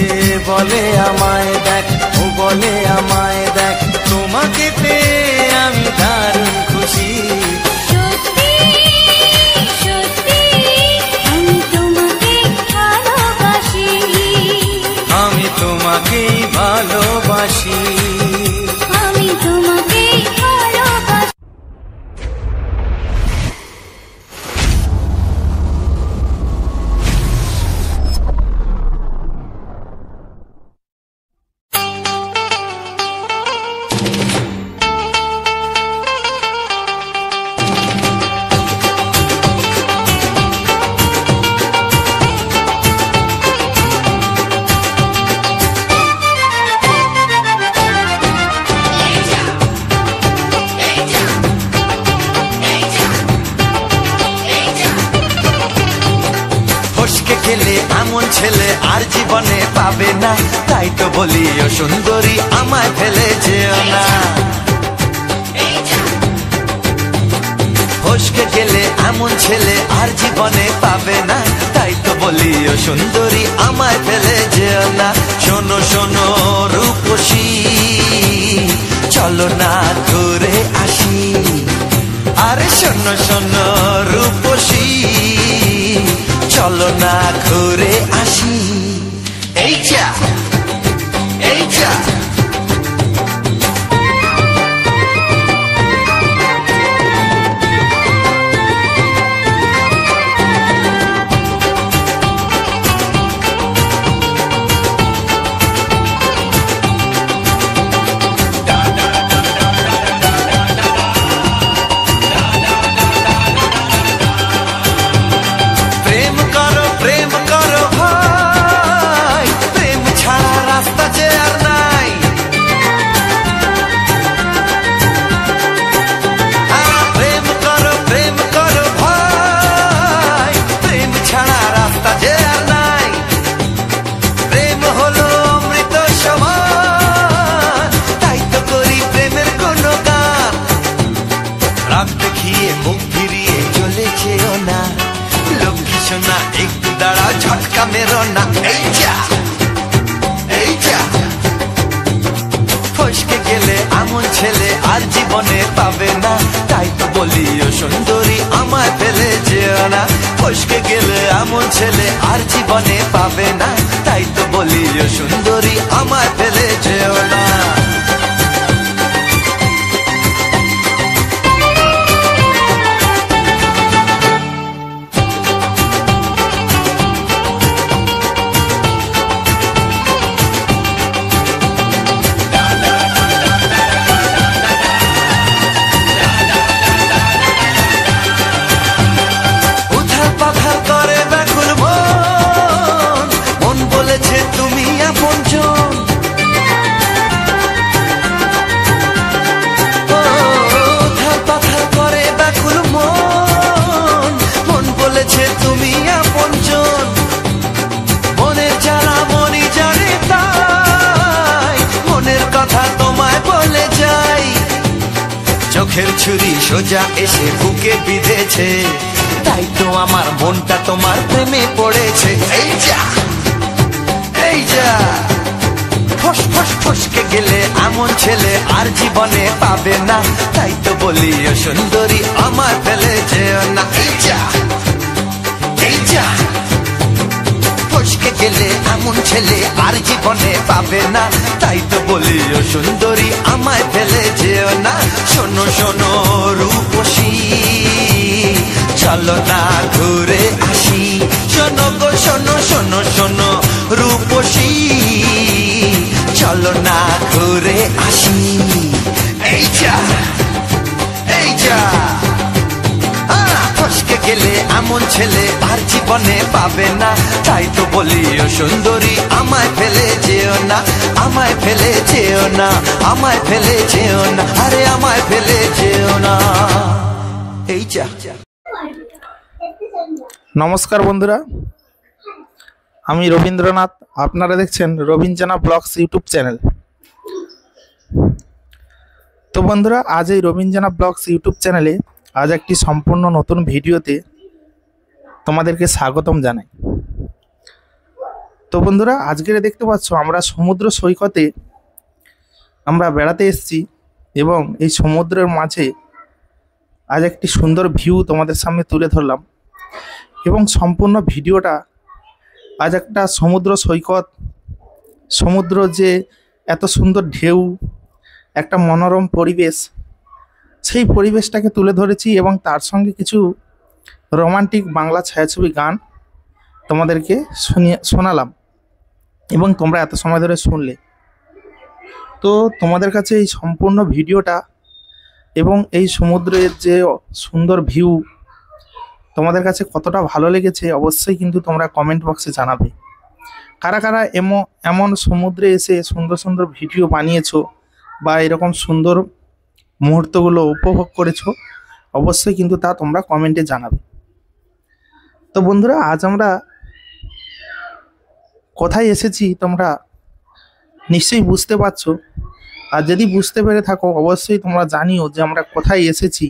বলে আমায় দেখ, ও বলে আমায় দেখ, তোমাকে পেয়ে আমি দারুণ খুশি।
সত্যি সত্যি আমি তোমাকে ভালোবাসি,
আমি তোমাকেই ভালোবাসি,
আমি তোমাকে ভালোবাসি।
ফসকে গেলে এমন ছেলে আর জীবনে পাবে না, তাই তো বলি ও সুন্দরী আমায় ফেলে যেও না। ফসকে গেলে এমন ছেলে আর জীবনে পাবে না, তাই তো বলি ও সুন্দরী আমায় ফেলে যেও না। শোনো শোনো রূপসী, চলো না ঘুরে আসি, আরে শোনো শোনো রূপসী, চলো না ঘুরে আসি। এই যা এই যা প্রেম করো ভাই, প্রেম ছাড়া রাস্তা যে আর নাই। প্রেম করো ভাই, প্রেম ছাড়া রাস্তা যে আর নাই। প্রেম হলো অমৃত সমান, তাই তো করি প্রেমের কোনো গান। রাগ দেখিয়ে মুখ ফিরিয়ে চলে যেও না, লক্ষ্মী সোনা একটু দাঁড়াও, ঝটকা মেরো না। এই যা এই যা ফসকে গেলে এমন ছেলে আর জীবনে পাবে না, তাই তো বলি ও সুন্দরী আমায় ফেলে যেও না। ফসকে গেলে এমন ছেলে আর জীবনে পাবে না, তাই তো বলি ও সুন্দরী আমায় ফেলে যেও না। চোখের ছুরি সোজা এসে বুকে বিঁধেছে, তাই তো আমার মনটা তোমার প্রেমে পড়েছে। এই যা এই যা, ফস ফস ফসকে গেলে এমন ছেলে আর জীবনে পাবে না, তাই তো বলি ও সুন্দরী আমার ফেলে যেও না। এই যা এই যা, ফসকে গেলে এমন ছেলে আর জীবনে পাবে না, তাই তো বলি ও সুন্দরী আমায় ফেলে যেও না। শোনো শোনো রূপসী, চলো না ঘুরে আসি, শোনো গো শোনো শোনো শোনো রূপসী, চলো না ঘুরে আসি। এই যা এই যা, ফসকে গেলে এমন ছেলে আর জীবনে পাবে না, তাই তো বলি ও সুন্দরী আমায় ফেলে যেও না, আমায় ফেলে যেও না, আমায় ফেলে যেও না, আরে আমায় ফেলে যেও না। এই যা।
নমস্কার বন্ধুরা, আমি রবীন্দ্রনাথ, আপনারা দেখছেন রবীন্দ্রনাথ ব্লগস ইউটিউব চ্যানেল। তো বন্ধুরা, আজ এই রবীন্দ্রনাথ ব্লগস ইউটিউব চ্যানেলে আজ একটি সম্পূর্ণ নতুন ভিডিওতে তোমাদেরকে স্বাগতম জানাই। তো বন্ধুরা, আজকের দেখতে পাচ্ছ আমরা সমুদ্র সৈকতে আমরা বেড়াতে এসেছি এবং এই সমুদ্রের মাঝে আজ একটি সুন্দর ভিউ তোমাদের সামনে তুলে ধরলাম এবং সম্পূর্ণ ভিডিওটা আজ একটা সমুদ্র সৈকত, সমুদ্র যে এত সুন্দর ঢেউ, একটা মনোরম পরিবেশ, সেই পরিবেশটাকে তুলে ধরেছি এবং তার সঙ্গে কিছু রোমান্টিক বাংলা ছায়াছবি গান তোমাদেরকে শোনালাম এবং তোমরা এত সময় ধরে শুনলে। তো তোমাদের কাছে এই সম্পূর্ণ ভিডিওটা এবং এই সমুদ্রের যে সুন্দর ভিউ তোমাদের কাছে কতটা ভালো লেগেছে অবশ্যই কিন্তু তোমরা কমেন্ট বক্সে জানাবে। কারা কারা এমন সমুদ্রে এসে সুন্দর সুন্দর ভিডিও বানিয়েছো বা এরকম সুন্দর মুহূর্তগুলো উপভোগ করেছো অবশ্যই কিন্তু তা তোমরা কমেন্টে জানাবে। তো বন্ধুরা, আজ আমরা কোথায় এসেছি তোমরা নিশ্চয়ই বুঝতে পারছো, আর যদি বুঝতে পেরে থাকো অবশ্যই তোমরা জানিও যে আমরা কোথায় এসেছি।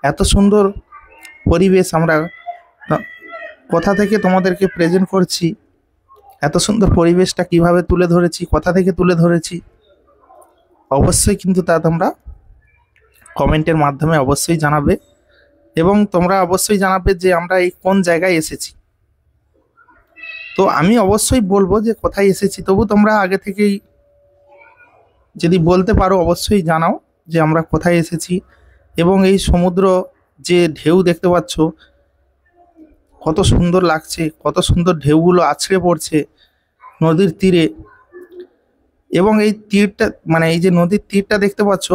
এত সুন্দর পরিবেশ আমরা কোথা থেকে তোমাদেরকে প্রেজেন্ট করছি, এত সুন্দর পরিবেশটা কিভাবে তুলে ধরেছি, কোথা থেকে তুলে ধরেছি অবশ্যই কিন্তু তা তোমরা কমেন্টের মাধ্যমে অবশ্যই জানাবে এবং তোমরা অবশ্যই জানাবে যে আমরা এই কোন জায়গায় এসেছি। তো আমি অবশ্যই বলবো যে কোথায় এসেছি, তবু তোমরা আগে থেকেই যদি বলতে পারো অবশ্যই জানাও যে আমরা কোথায় এসেছি। এবং এই সমুদ্র যে ঢেউ দেখতে পাচ্ছ কত সুন্দর লাগছে, কত সুন্দর ঢেউগুলো আছড়ে পড়ছে নদীর তীরে। এবং এই তীরটা মানে এই যে নদীর তীরটা দেখতে পাচ্ছ,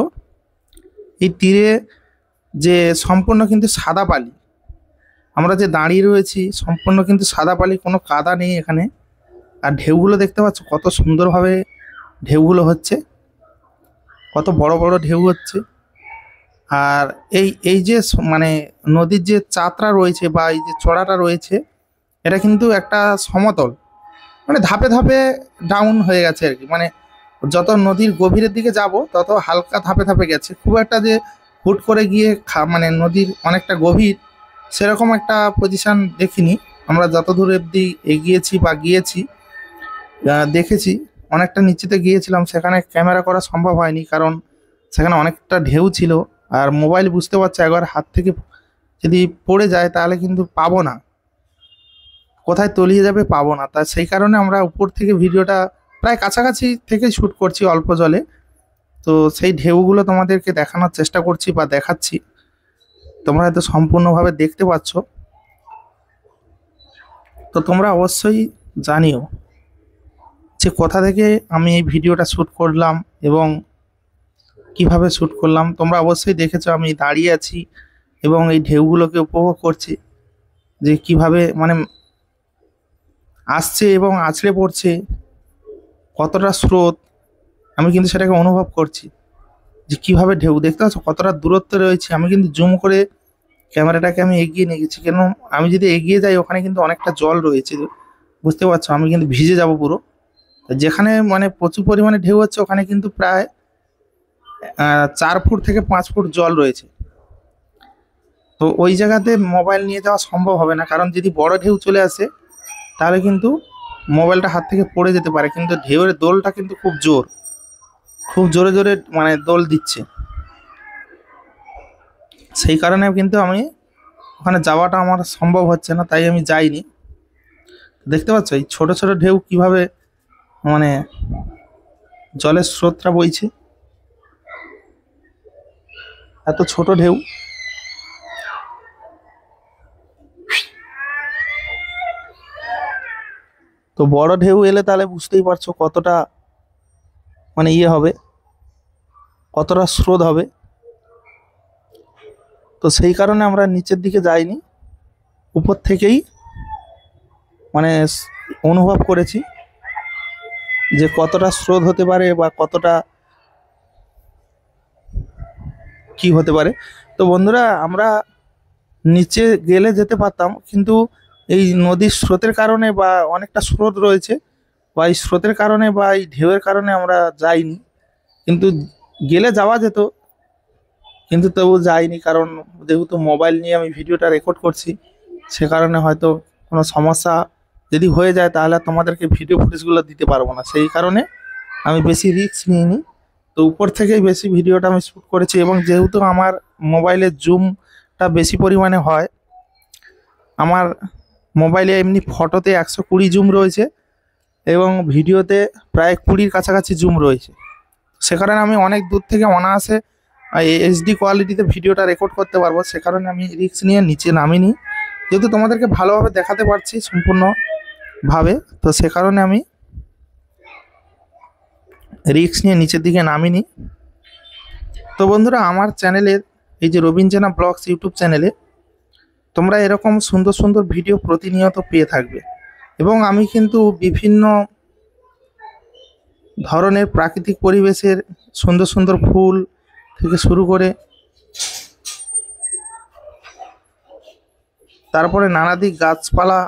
এই তীরে যে সম্পূর্ণ কিন্তু সাদা বালি, আমরা যে দাঁড়িয়ে রয়েছি সম্পূর্ণ কিন্তু সাদা বালি, কোনো কাদা নেই এখানে। আর ঢেউগুলো দেখতে পাচ্ছ কত সুন্দরভাবে ঢেউগুলো হচ্ছে, কত বড় বড় ঢেউ হচ্ছে। আর এই যে মানে নদীর যে চাতরা রয়েছে বা এই যে চড়াটা রয়েছে এটা কিন্তু একটা সমতল, মানে ধাপে ধাপে ডাউন হয়ে গেছে আর কি। মানে যত নদীর গভীরের দিকে যাব তত হালকা ধাপে ধাপে গেছে, খুব একটা যে হুট করে গিয়ে মানে নদীর অনেকটা গভীর সেরকম একটা পজিশন দেখিনি। আমরা যত দূর অবধি এগিয়েছি বা গিয়েছি দেখেছি, অনেকটা নিচেতে গিয়েছিলাম, সেখানে ক্যামেরা করা সম্ভব হয়নি কারণ সেখানে অনেকটা ঢেউ ছিল। আর মোবাইল বুঝতে পারছো একবার হাত থেকে যদি পড়ে যায় তাহলে কিন্তু পাবো না, কোথায় তলিয়ে যাবে পাবো না। তা সেই কারণে আমরা উপর থেকে ভিডিওটা প্রায় কাছাকাছি থেকে শ্যুট করছি অল্প জলে। তো সেই ঢেউগুলো তোমাদেরকে দেখানোর চেষ্টা করছি বা দেখাচ্ছি, তোমরা হয়তো সম্পূর্ণভাবে দেখতে পাচ্ছ। তো তোমরা অবশ্যই জানিও যে কোথা থেকে আমি এই ভিডিওটা শ্যুট করলাম এবং কিভাবে শ্যুট করলাম। তোমরা অবশ্যই দেখেছো আমি দাঁড়িয়ে আছি এবং এই ঢেউগুলোকে উপভোগ করছি যে কিভাবে মানে আসছে এবং আছড়ে পড়ছে, কতটা স্রোত আমি কিন্তু সেটাকে অনুভব করছি যে কিভাবে ঢেউ দেখতে পাচ্ছ কতটা দূরত্বে রয়েছে। আমি কিন্তু জুম করে ক্যামেরাটাকে আমি এগিয়ে নিয়ে গেছি, কেন আমি যদি এগিয়ে যাই ওখানে কিন্তু অনেকটা জল রয়েছে, বুঝতে পারছো আমি কিন্তু ভিজে যাব পুরো। যেখানে মানে প্রচুর পরিমাণে ঢেউ হচ্ছে ওখানে কিন্তু প্রায় 4 ফুট থেকে 5 ফুট জল রয়েছে। তো ওই জায়গাতে মোবাইল নিয়ে যাওয়া সম্ভব হবে না, কারণ যদি বড় ঢেউ চলে আসে তাহলে কিন্তু মোবাইলটা হাত থেকে পড়ে যেতে পারে। কিন্তু ঢেউয়ের দোলটা কিন্তু খুব জোরে জোরে মানে দোল দিচ্ছে, সেই কারণে কিন্তু আমি ওখানে যাওয়াটা আমার সম্ভব হচ্ছে না, তাই আমি যাইনি। দেখতে পাচ্ছ এই ছোট ছোট ঢেউ কিভাবে মানে জলের স্রোতটা বইছে, এত ছোট ঢেউ। তো বড় ঢেউ এলে তাহলে বুঝতেই পারছো কতটা মানে হবে, কতটা স্রোত হবে। তো সেই কারণে আমরা নিচের দিকে যাইনি, উপর থেকেই মানে অনুভব করেছি যে কতটা স্রোত হতে পারে বা কতটা কি হতে পারে। তো বন্ধুরা, আমরা নিচে গেলে যেতে পারতাম, কিন্তু এই নদীর স্রোতের কারণে বা অনেকটা স্রোত রয়েছে, বা এই স্রোতের কারণে বা এই ঢেউয়ের কারণে আমরা যাইনি। কিন্তু গেলে যাওয়া যেত, কিন্তু তবু যাইনি, কারণ যেহেতু মোবাইল নিয়ে আমি ভিডিওটা রেকর্ড করছি, সে কারণে হয়তো কোনো সমস্যা যদি হয়ে যায় তাহলে তোমাদেরকে ভিডিও ফুটেজগুলো দিতে পারবো না, সেই কারণে আমি বেশি রিস্ক নিইনি। তো উপর থেকেই বেশি ভিডিওটা আমি শ্যুট করেছি, এবং যেহেতু আমার মোবাইলের জুমটা বেশি পরিমাণে হয়, আমার মোবাইলে এমনি ফটোতে 120 জুম রয়েছে এবং ভিডিওতে প্রায় 20-র কাছাকাছি জুম রয়েছে। সে কারণে আমি অনেক দূর থেকে অনায়াসে এইচডি কোয়ালিটিতে ভিডিওটা রেকর্ড করতে পারবো, সে কারণে আমি রিস্ক নিয়ে নিচে নামিনি, যেহেতু তোমাদেরকে ভালোভাবে দেখাতে পারছি সম্পূর্ণভাবে। তো সে কারণে আমি রিস্ক নিয়ে নিচের দিকে নামিনি। তো বন্ধুরা, আমার চ্যানেলের এই যে রবিন জেনা ব্লগস ইউটিউব চ্যানেলে তোমরা এরকম সুন্দর সুন্দর ভিডিও প্রতিনিয়ত পেয়ে থাকবে, এবং আমি কিন্তু বিভিন্ন ধরনের প্রাকৃতিক পরিবেশের সুন্দর সুন্দর ফুল থেকে শুরু করে তারপরে নানাদিক গাছপালা,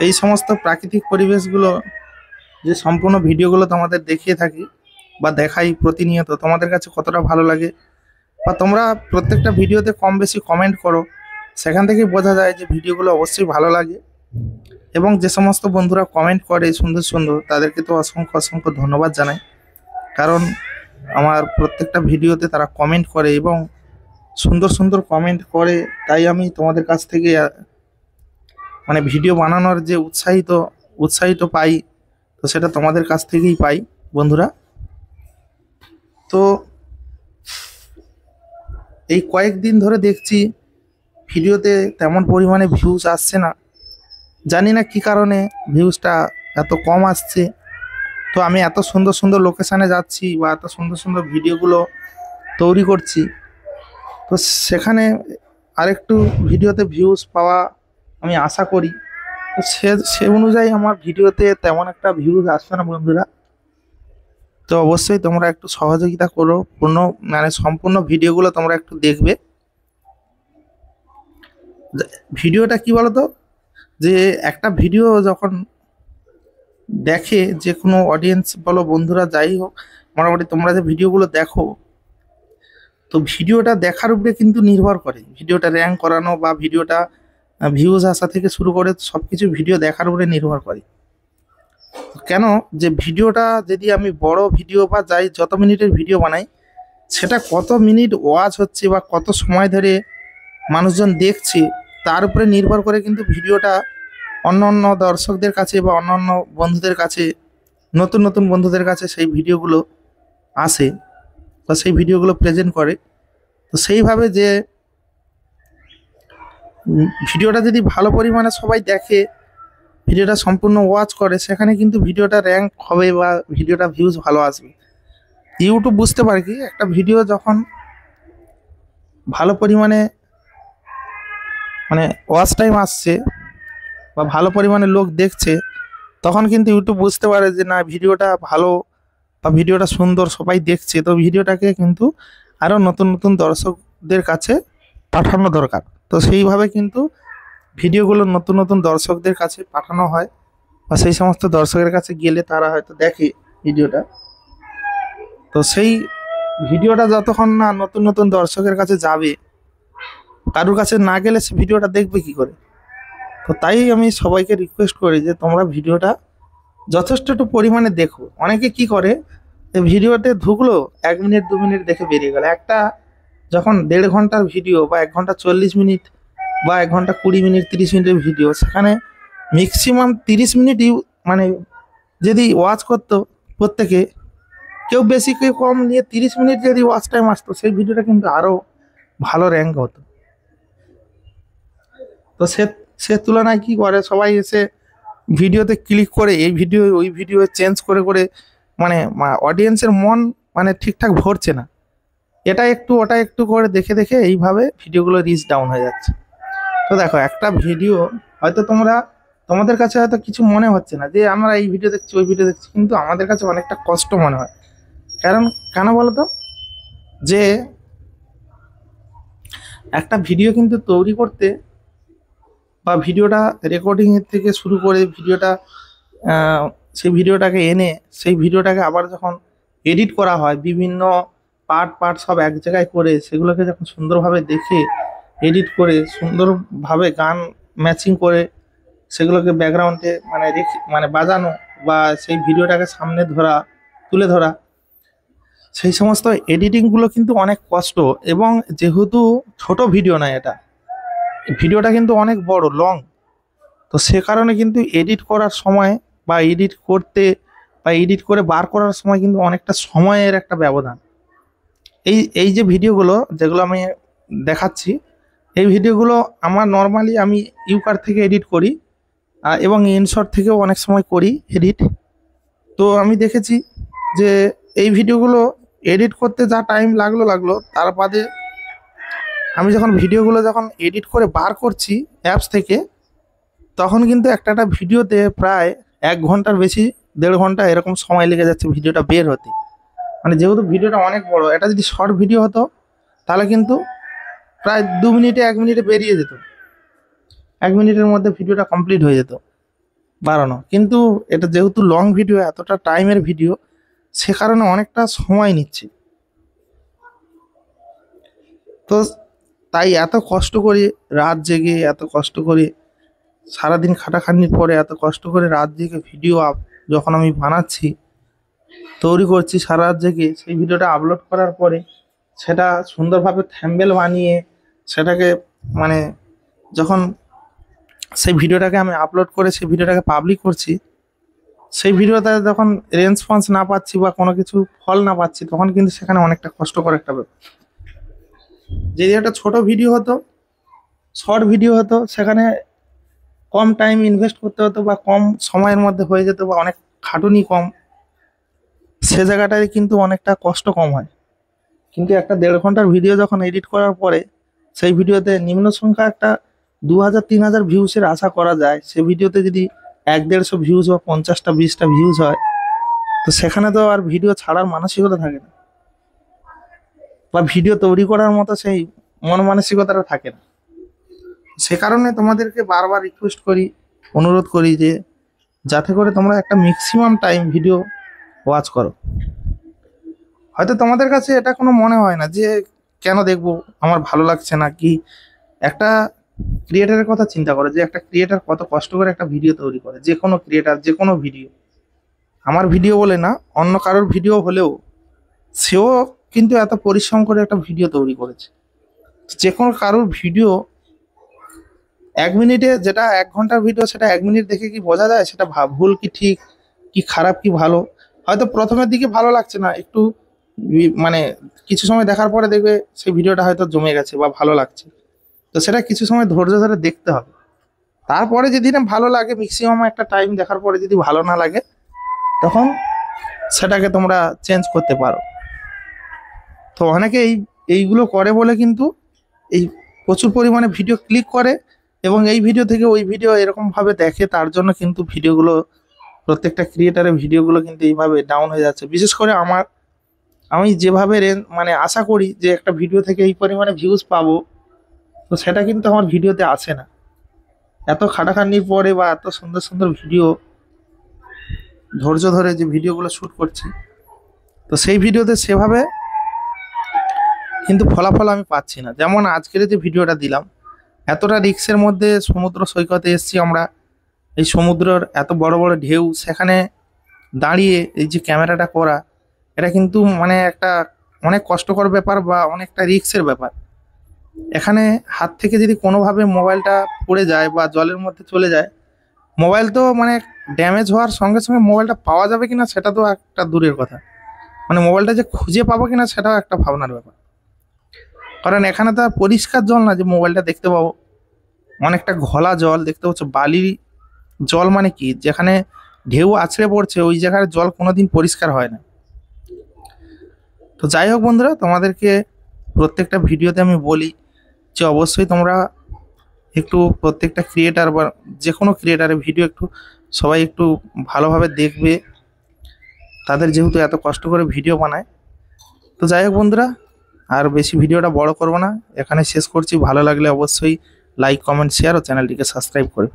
এই সমস্ত প্রাকৃতিক পরিবেশগুলো যে সম্পূর্ণ ভিডিওগুলো তোমাদের দেখিয়ে থাকি বা দেখাই প্রতিনিয়ত, তোমাদের কাছে কতটা ভালো লাগে, বা তোমরা প্রত্যেকটা ভিডিওতে কম বেশি কমেন্ট করো, সেখান থেকেই বোঝা যায় যে ভিডিওগুলো অবশ্যই ভালো লাগে। এবং যে সমস্ত বন্ধুরা কমেন্ট করে সুন্দর সুন্দর, তাদেরকে তো অসংখ্য অসংখ্য ধন্যবাদ জানাই, কারণ আমার প্রত্যেকটা ভিডিওতে তারা কমেন্ট করে এবং সুন্দর সুন্দর কমেন্ট করে, তাই আমি তোমাদের কাছ থেকে মানে ভিডিও বানানোর যে উৎসাহিত পাই, তো সেটা তোমাদের কাছ থেকেই পাই বন্ধুরা। তো এই কয়েকদিন ধরে দেখছি ভিডিওতে তেমন পরিমাণে ভিউজ আসছে না, জানি না কি কারণে ভিউজটা এত কম আসছে। তো আমি এত সুন্দর সুন্দর লোকেশানে যাচ্ছি বা এত সুন্দর সুন্দর ভিডিওগুলো তৈরি করছি, তো সেখানে আরেকটু ভিডিওতে ভিউজ পাওয়া আমি আশা করি। তো সে অনুযায়ী আমার ভিডিওতে তেমন একটা ভিউজ আসছে না বন্ধুরা। তো অবশ্যই তোমরা একটু সহযোগিতা করো, সম্পূর্ণ ভিডিওগুলো তোমরা একটু দেখবে। ভিডিওটা কি বলতো, যে একটা ভিডিও যখন দেখে যে কোনো অডিয়েন্স বলো, বন্ধুরা যাই হোক, মোটামুটি তোমরা যে ভিডিওগুলো দেখো, তো ভিডিওটা দেখার উপরে কিন্তু নির্ভর করে ভিডিওটা র্যাঙ্ক করানো বা ভিডিওটা ভিউজ আসা থেকে শুরু করে সব কিছু ভিডিও দেখার উপরে নির্ভর করে। কেন, যে ভিডিওটা যদি আমি বড় ভিডিও বা যাই যত মিনিটের ভিডিও বানাই, সেটা কত মিনিট ওয়াচ হচ্ছে বা কত সময় ধরে মানুষজন দেখছে, তার উপরে নির্ভর করে কিন্তু ভিডিওটা অন্য অন্য দর্শকদের কাছে বা অন্য অন্য বন্ধুদের কাছে, নতুন নতুন বন্ধুদের কাছে সেই ভিডিওগুলো আসে বা সেই ভিডিওগুলো প্রেজেন্ট করে। তো সেইভাবে যে ভিডিওটা যদি ভালো পরিমাণে সবাই দেখে, ভিডিওটা সম্পূর্ণ ওয়াচ করে, সেখানে কিন্তু ভিডিওটা র্যাঙ্ক হবে বা ভিডিওটা ভিউজ ভালো আসবে। ইউটিউব বুঝতে পারে কি, একটা ভিডিও যখন ভালো পরিমাণে মানে ওয়াচ টাইম আসছে বা ভালো পরিমাণে লোক দেখছে, তখন কিন্তু ইউটিউব বুঝতে পারে যে না, ভিডিওটা ভালো বা ভিডিওটা সুন্দর, সবাই দেখছে, তো ভিডিওটাকে কিন্তু আরও নতুন নতুন দর্শকদের কাছে পাঠানো দরকার। তো সেইভাবে কিন্তু ভিডিওগুলো নতুন নতুন দর্শকদের কাছে পাঠানো হয় বা সেই সমস্ত দর্শকের কাছে গেলে তারা হয়তো দেখে ভিডিওটা। তো সেই ভিডিওটা যতক্ষণ না নতুন নতুন দর্শকের কাছে যাবে, কারোর কাছে না গেলে সে ভিডিওটা দেখবে কি করে? তো তাই আমি সবাইকে রিকোয়েস্ট করি যে তোমরা ভিডিওটা যথেষ্ট একটু পরিমাণে দেখো। অনেকে কি করে, ভিডিওতে ঢুকলো 1 মিনিট 2 মিনিট দেখে বেরিয়ে গেল। একটা যখন 1.5 ঘন্টার ভিডিও বা 1 ঘন্টা 40 মিনিট বা 1 ঘন্টা 20 মিনিট 30 মিনিটের ভিডিও, সেখানে ম্যাক্সিমাম 30 মিনিট মানে যদি ওয়াচ করতো প্রত্যেকে, কেউ বেশি কেউ কম নিয়ে 30 মিনিট যদি ওয়াচ টাইম আসতো, সেই ভিডিওটা কিন্তু আরও ভালো র্যাঙ্ক হতো। তো সে তুলনায় কি করে, সবাই এসে ভিডিওতে ক্লিক করে এই ভিডিও ওই ভিডিও চেঞ্জ করে করে মানে অডিয়েন্সের মন মানে ঠিকঠাক ভরছে না। এটা একটু ওটা একটু করে দেখে দেখে এইভাবে ভিডিওগুলো রিচ ডাউন হয়ে যাচ্ছে। তো দেখো, একটা ভিডিও হয়তো তোমাদের কাছে হয়তো কিছু মনে হচ্ছে না যে আমরা এই ভিডিও দেখছি ওই ভিডিও দেখছি, কিন্তু আমাদের কাছে অনেকটা কষ্ট মনে হয়। কেন বলো তো, যে একটা ভিডিও কিন্তু তৈরি করতে বা ভিডিওটা রেকর্ডিংয়ের থেকে শুরু করে ভিডিওটা সেই ভিডিওটাকে এনে সেই ভিডিওটাকে আবার যখন এডিট করা হয়, বিভিন্ন পার্ট সব এক জায়গায় করে সেগুলোকে যখন সুন্দরভাবে দেখে এডিট করে সুন্দরভাবে গান ম্যাচিং করে সেগুলোকে ব্যাকগ্রাউন্ডে মানে বাজানো বা সেই ভিডিওটাকে সামনে তুলে ধরা, সেই সমস্ত এডিটিংগুলো কিন্তু অনেক কষ্ট। এবং যেহেতু ছোট ভিডিও নয়, এটা ভিডিওটা কিন্তু অনেক বড় লং, তো সে কারণে কিন্তু এডিট করার সময় বা এডিট করে বার করার সময় কিন্তু অনেকটা সময়ের একটা ব্যবধান। এই যে ভিডিওগুলো যেগুলো আমি দেখাচ্ছি, এই ভিডিওগুলো আমার নর্মালি আমি ইউকার থেকে এডিট করি এবং ইনশট থেকেও অনেক সময় করি এডিট। তো আমি দেখেছি যে এই ভিডিওগুলো এডিট করতে যা টাইম লাগলো, তার বাদে আমি যখন ভিডিওগুলো এডিট করে বার করছি অ্যাপস থেকে, তখন কিন্তু একটা ভিডিওতে প্রায় 1 ঘন্টার বেশি 1.5 ঘন্টা এরকম সময় লেগে যাচ্ছে ভিডিওটা বের হতে। মানে যেহেতু ভিডিওটা অনেক বড়, এটা যদি শর্ট ভিডিও হতো তাহলে কিন্তু প্রায় 2 মিনিটে 1 মিনিটে বেরিয়ে যেত, 1 মিনিটের মধ্যে ভিডিওটা কমপ্লিট হয়ে যেত বাড়ানো। কিন্তু এটা যেহেতু লং ভিডিও, এতটা টাইমের ভিডিও, সে কারণে অনেকটা সময় নিচ্ছে। তো তাই এত কষ্ট করে রাত জেগে, এত কষ্ট করে সারাদিন খাটাখাটনির পরে এত কষ্ট করে রাত জেগে ভিডিও যখন আমি বানাচ্ছি, তৈরি করছি সারা রাত জেগে, সেই ভিডিওটা আপলোড করার পরে সেটা সুন্দরভাবে থাম্বনেল বানিয়ে সেটাকে মানে যখন সেই ভিডিওটাকে আমি আপলোড করে সেই ভিডিওটাকে পাবলিক করছি, সেই ভিডিওতে যখন রেসপন্স না পাচ্ছি বা কোনো কিছু ফল না পাচ্ছি, তখন কিন্তু সেখানে অনেকটা কষ্টকর একটা ব্যাপার। যদি একটা ছোট ভিডিও হতো, শর্ট ভিডিও হতো, সেখানে কম টাইম ইনভেস্ট করতে হতো বা কম সময়ের মধ্যে হয়ে যেত বা অনেক খাটুনি কম, সে জায়গাটায় কিন্তু অনেকটা কষ্ট কম হয়। কিন্তু একটা 1.5 ঘন্টার ভিডিও যখন এডিট করার পরে সেই ভিডিওতে নিম্ন সংখ্যা একটা 2000-3000 ভিউসের আশা করা যায়, সেই ভিডিওতে যদি 100-150 ভিউজ বা 50-20টা ভিউজ হয়, তো সেখানে তো আর ভিডিও ছাড়ার মানসিকতা থাকে না বা ভিডিও তৈরি করার মতো সেই মন মানসিকতাটা থাকে না। সে কারণে তোমাদেরকে বারবার রিকোয়েস্ট করি, অনুরোধ করি যে যাতে করে তোমরা একটা ম্যাক্সিমাম টাইম ভিডিও ওয়াচ করো। হয়তো তোমাদের কাছে এটা কোনো মনে হয় না যে কেন দেখবো, আমার ভালো লাগছে না। কি একটা ক্রিয়েটারের কথা চিন্তা করো, যে একটা ক্রিয়েটার কত কষ্ট করে একটা ভিডিও তৈরি করে, যে কোনো ক্রিয়েটার যে কোনো ভিডিও, আমার ভিডিও বলে না, অন্য কারোর ভিডিও হলেও সেও কিন্তু এত পরিশ্রম করে একটা ভিডিও তৈরি করেছে। যে কোনো কারোর ভিডিও 1 মিনিটে, যেটা 1 ঘন্টার ভিডিও, সেটা 1 মিনিট দেখে কি বোঝা যায় সেটা ভুল কি ঠিক, কি খারাপ কি ভালো? হয়তো প্রথমের দিকে ভালো লাগছে না, একটু মানে কিছু সময় দেখার পরে দেখবে সেই ভিডিওটা হয়তো জমে গেছে বা ভালো লাগছে। তো সেটা কিছু সময় ধৈর্য ধরে দেখতে হবে। তারপরে যদি না ভালো লাগে, ম্যাক্সিমাম একটা টাইম দেখার পরে যদি ভালো না লাগে, তখন সেটাকে তোমরা চেঞ্জ করতে পারো। তো অনেকে এইগুলো করে বলে কিন্তু এই প্রচুর পরিমাণে ভিডিও ক্লিক করে এবং এই ভিডিও থেকে ওই ভিডিও এরকমভাবে দেখে, তার জন্য কিন্তু ভিডিওগুলো, প্রত্যেকটা ক্রিয়েটারের ভিডিওগুলো কিন্তু এইভাবে ডাউন হয়ে যাচ্ছে। বিশেষ করে আমি যেভাবে মানে আশা করি যে একটা ভিডিও থেকে এই পরিমাণে ভিউজ পাবো, তো সেটা কিন্তু আমার ভিডিওতে আসে না। এত খাটাখাটনির পরে বা এত সুন্দর সুন্দর ভিডিও ধৈর্য ধরে যে ভিডিওগুলো শ্যুট করছি, তো সেই ভিডিওতে সেভাবে কিন্তু ফলাফল আমি পাচ্ছি না। যেমন আজকের যে ভিডিওটা দিলাম, এতটা রিস্কের মধ্যে সমুদ্র সৈকতে এসেছি আমরা, এই সমুদ্রের এত বড় বড় ঢেউ, সেখানে দাঁড়িয়ে এই যে ক্যামেরাটা করা, এটা কিন্তু মানে একটা অনেক কষ্টকর ব্যাপার বা অনেকটা রিস্কের ব্যাপার। এখানে হাত থেকে যদি কোনোভাবে মোবাইলটা পড়ে যায় বা জলের মধ্যে চলে যায়, মোবাইল তো মানে ড্যামেজ হওয়ার সঙ্গে সঙ্গে মোবাইলটা পাওয়া যাবে কিনা সেটা তো একটা দূরের কথা, মানে মোবাইলটা যে খুঁজে পাবো কিনা সেটাও একটা ভাবনার ব্যাপার। কারণ এখানে তো আর পরিষ্কার জল না যে মোবাইলটা দেখতে পাবো, অনেকটা ঘোলা জল দেখতে পাচ্ছ, বালি জল, মানে কি যেখানে ঢেউ আছড়ে পড়ছে ওই জায়গার জল কোনোদিন পরিষ্কার হয় না। তো যাই হোক বন্ধুরা, তোমাদেরকে প্রত্যেকটা ভিডিওতে আমি বলি যে অবশ্যই তোমরা একটু প্রত্যেকটা ক্রিয়েটার বা যে কোনো ক্রিয়েটারের ভিডিও একটু সবাই একটু ভালোভাবে দেখবে, তাদের যেহেতু এত কষ্ট করে ভিডিও বানায়। তো যাই হোক বন্ধুরা, আর বেশি ভিডিওটা বড় করব না, এখানে শেষ করছি। ভালো লাগলে অবশ্যই লাইক, কমেন্ট, শেয়ার ও চ্যানেলটিকে সাবস্ক্রাইব করে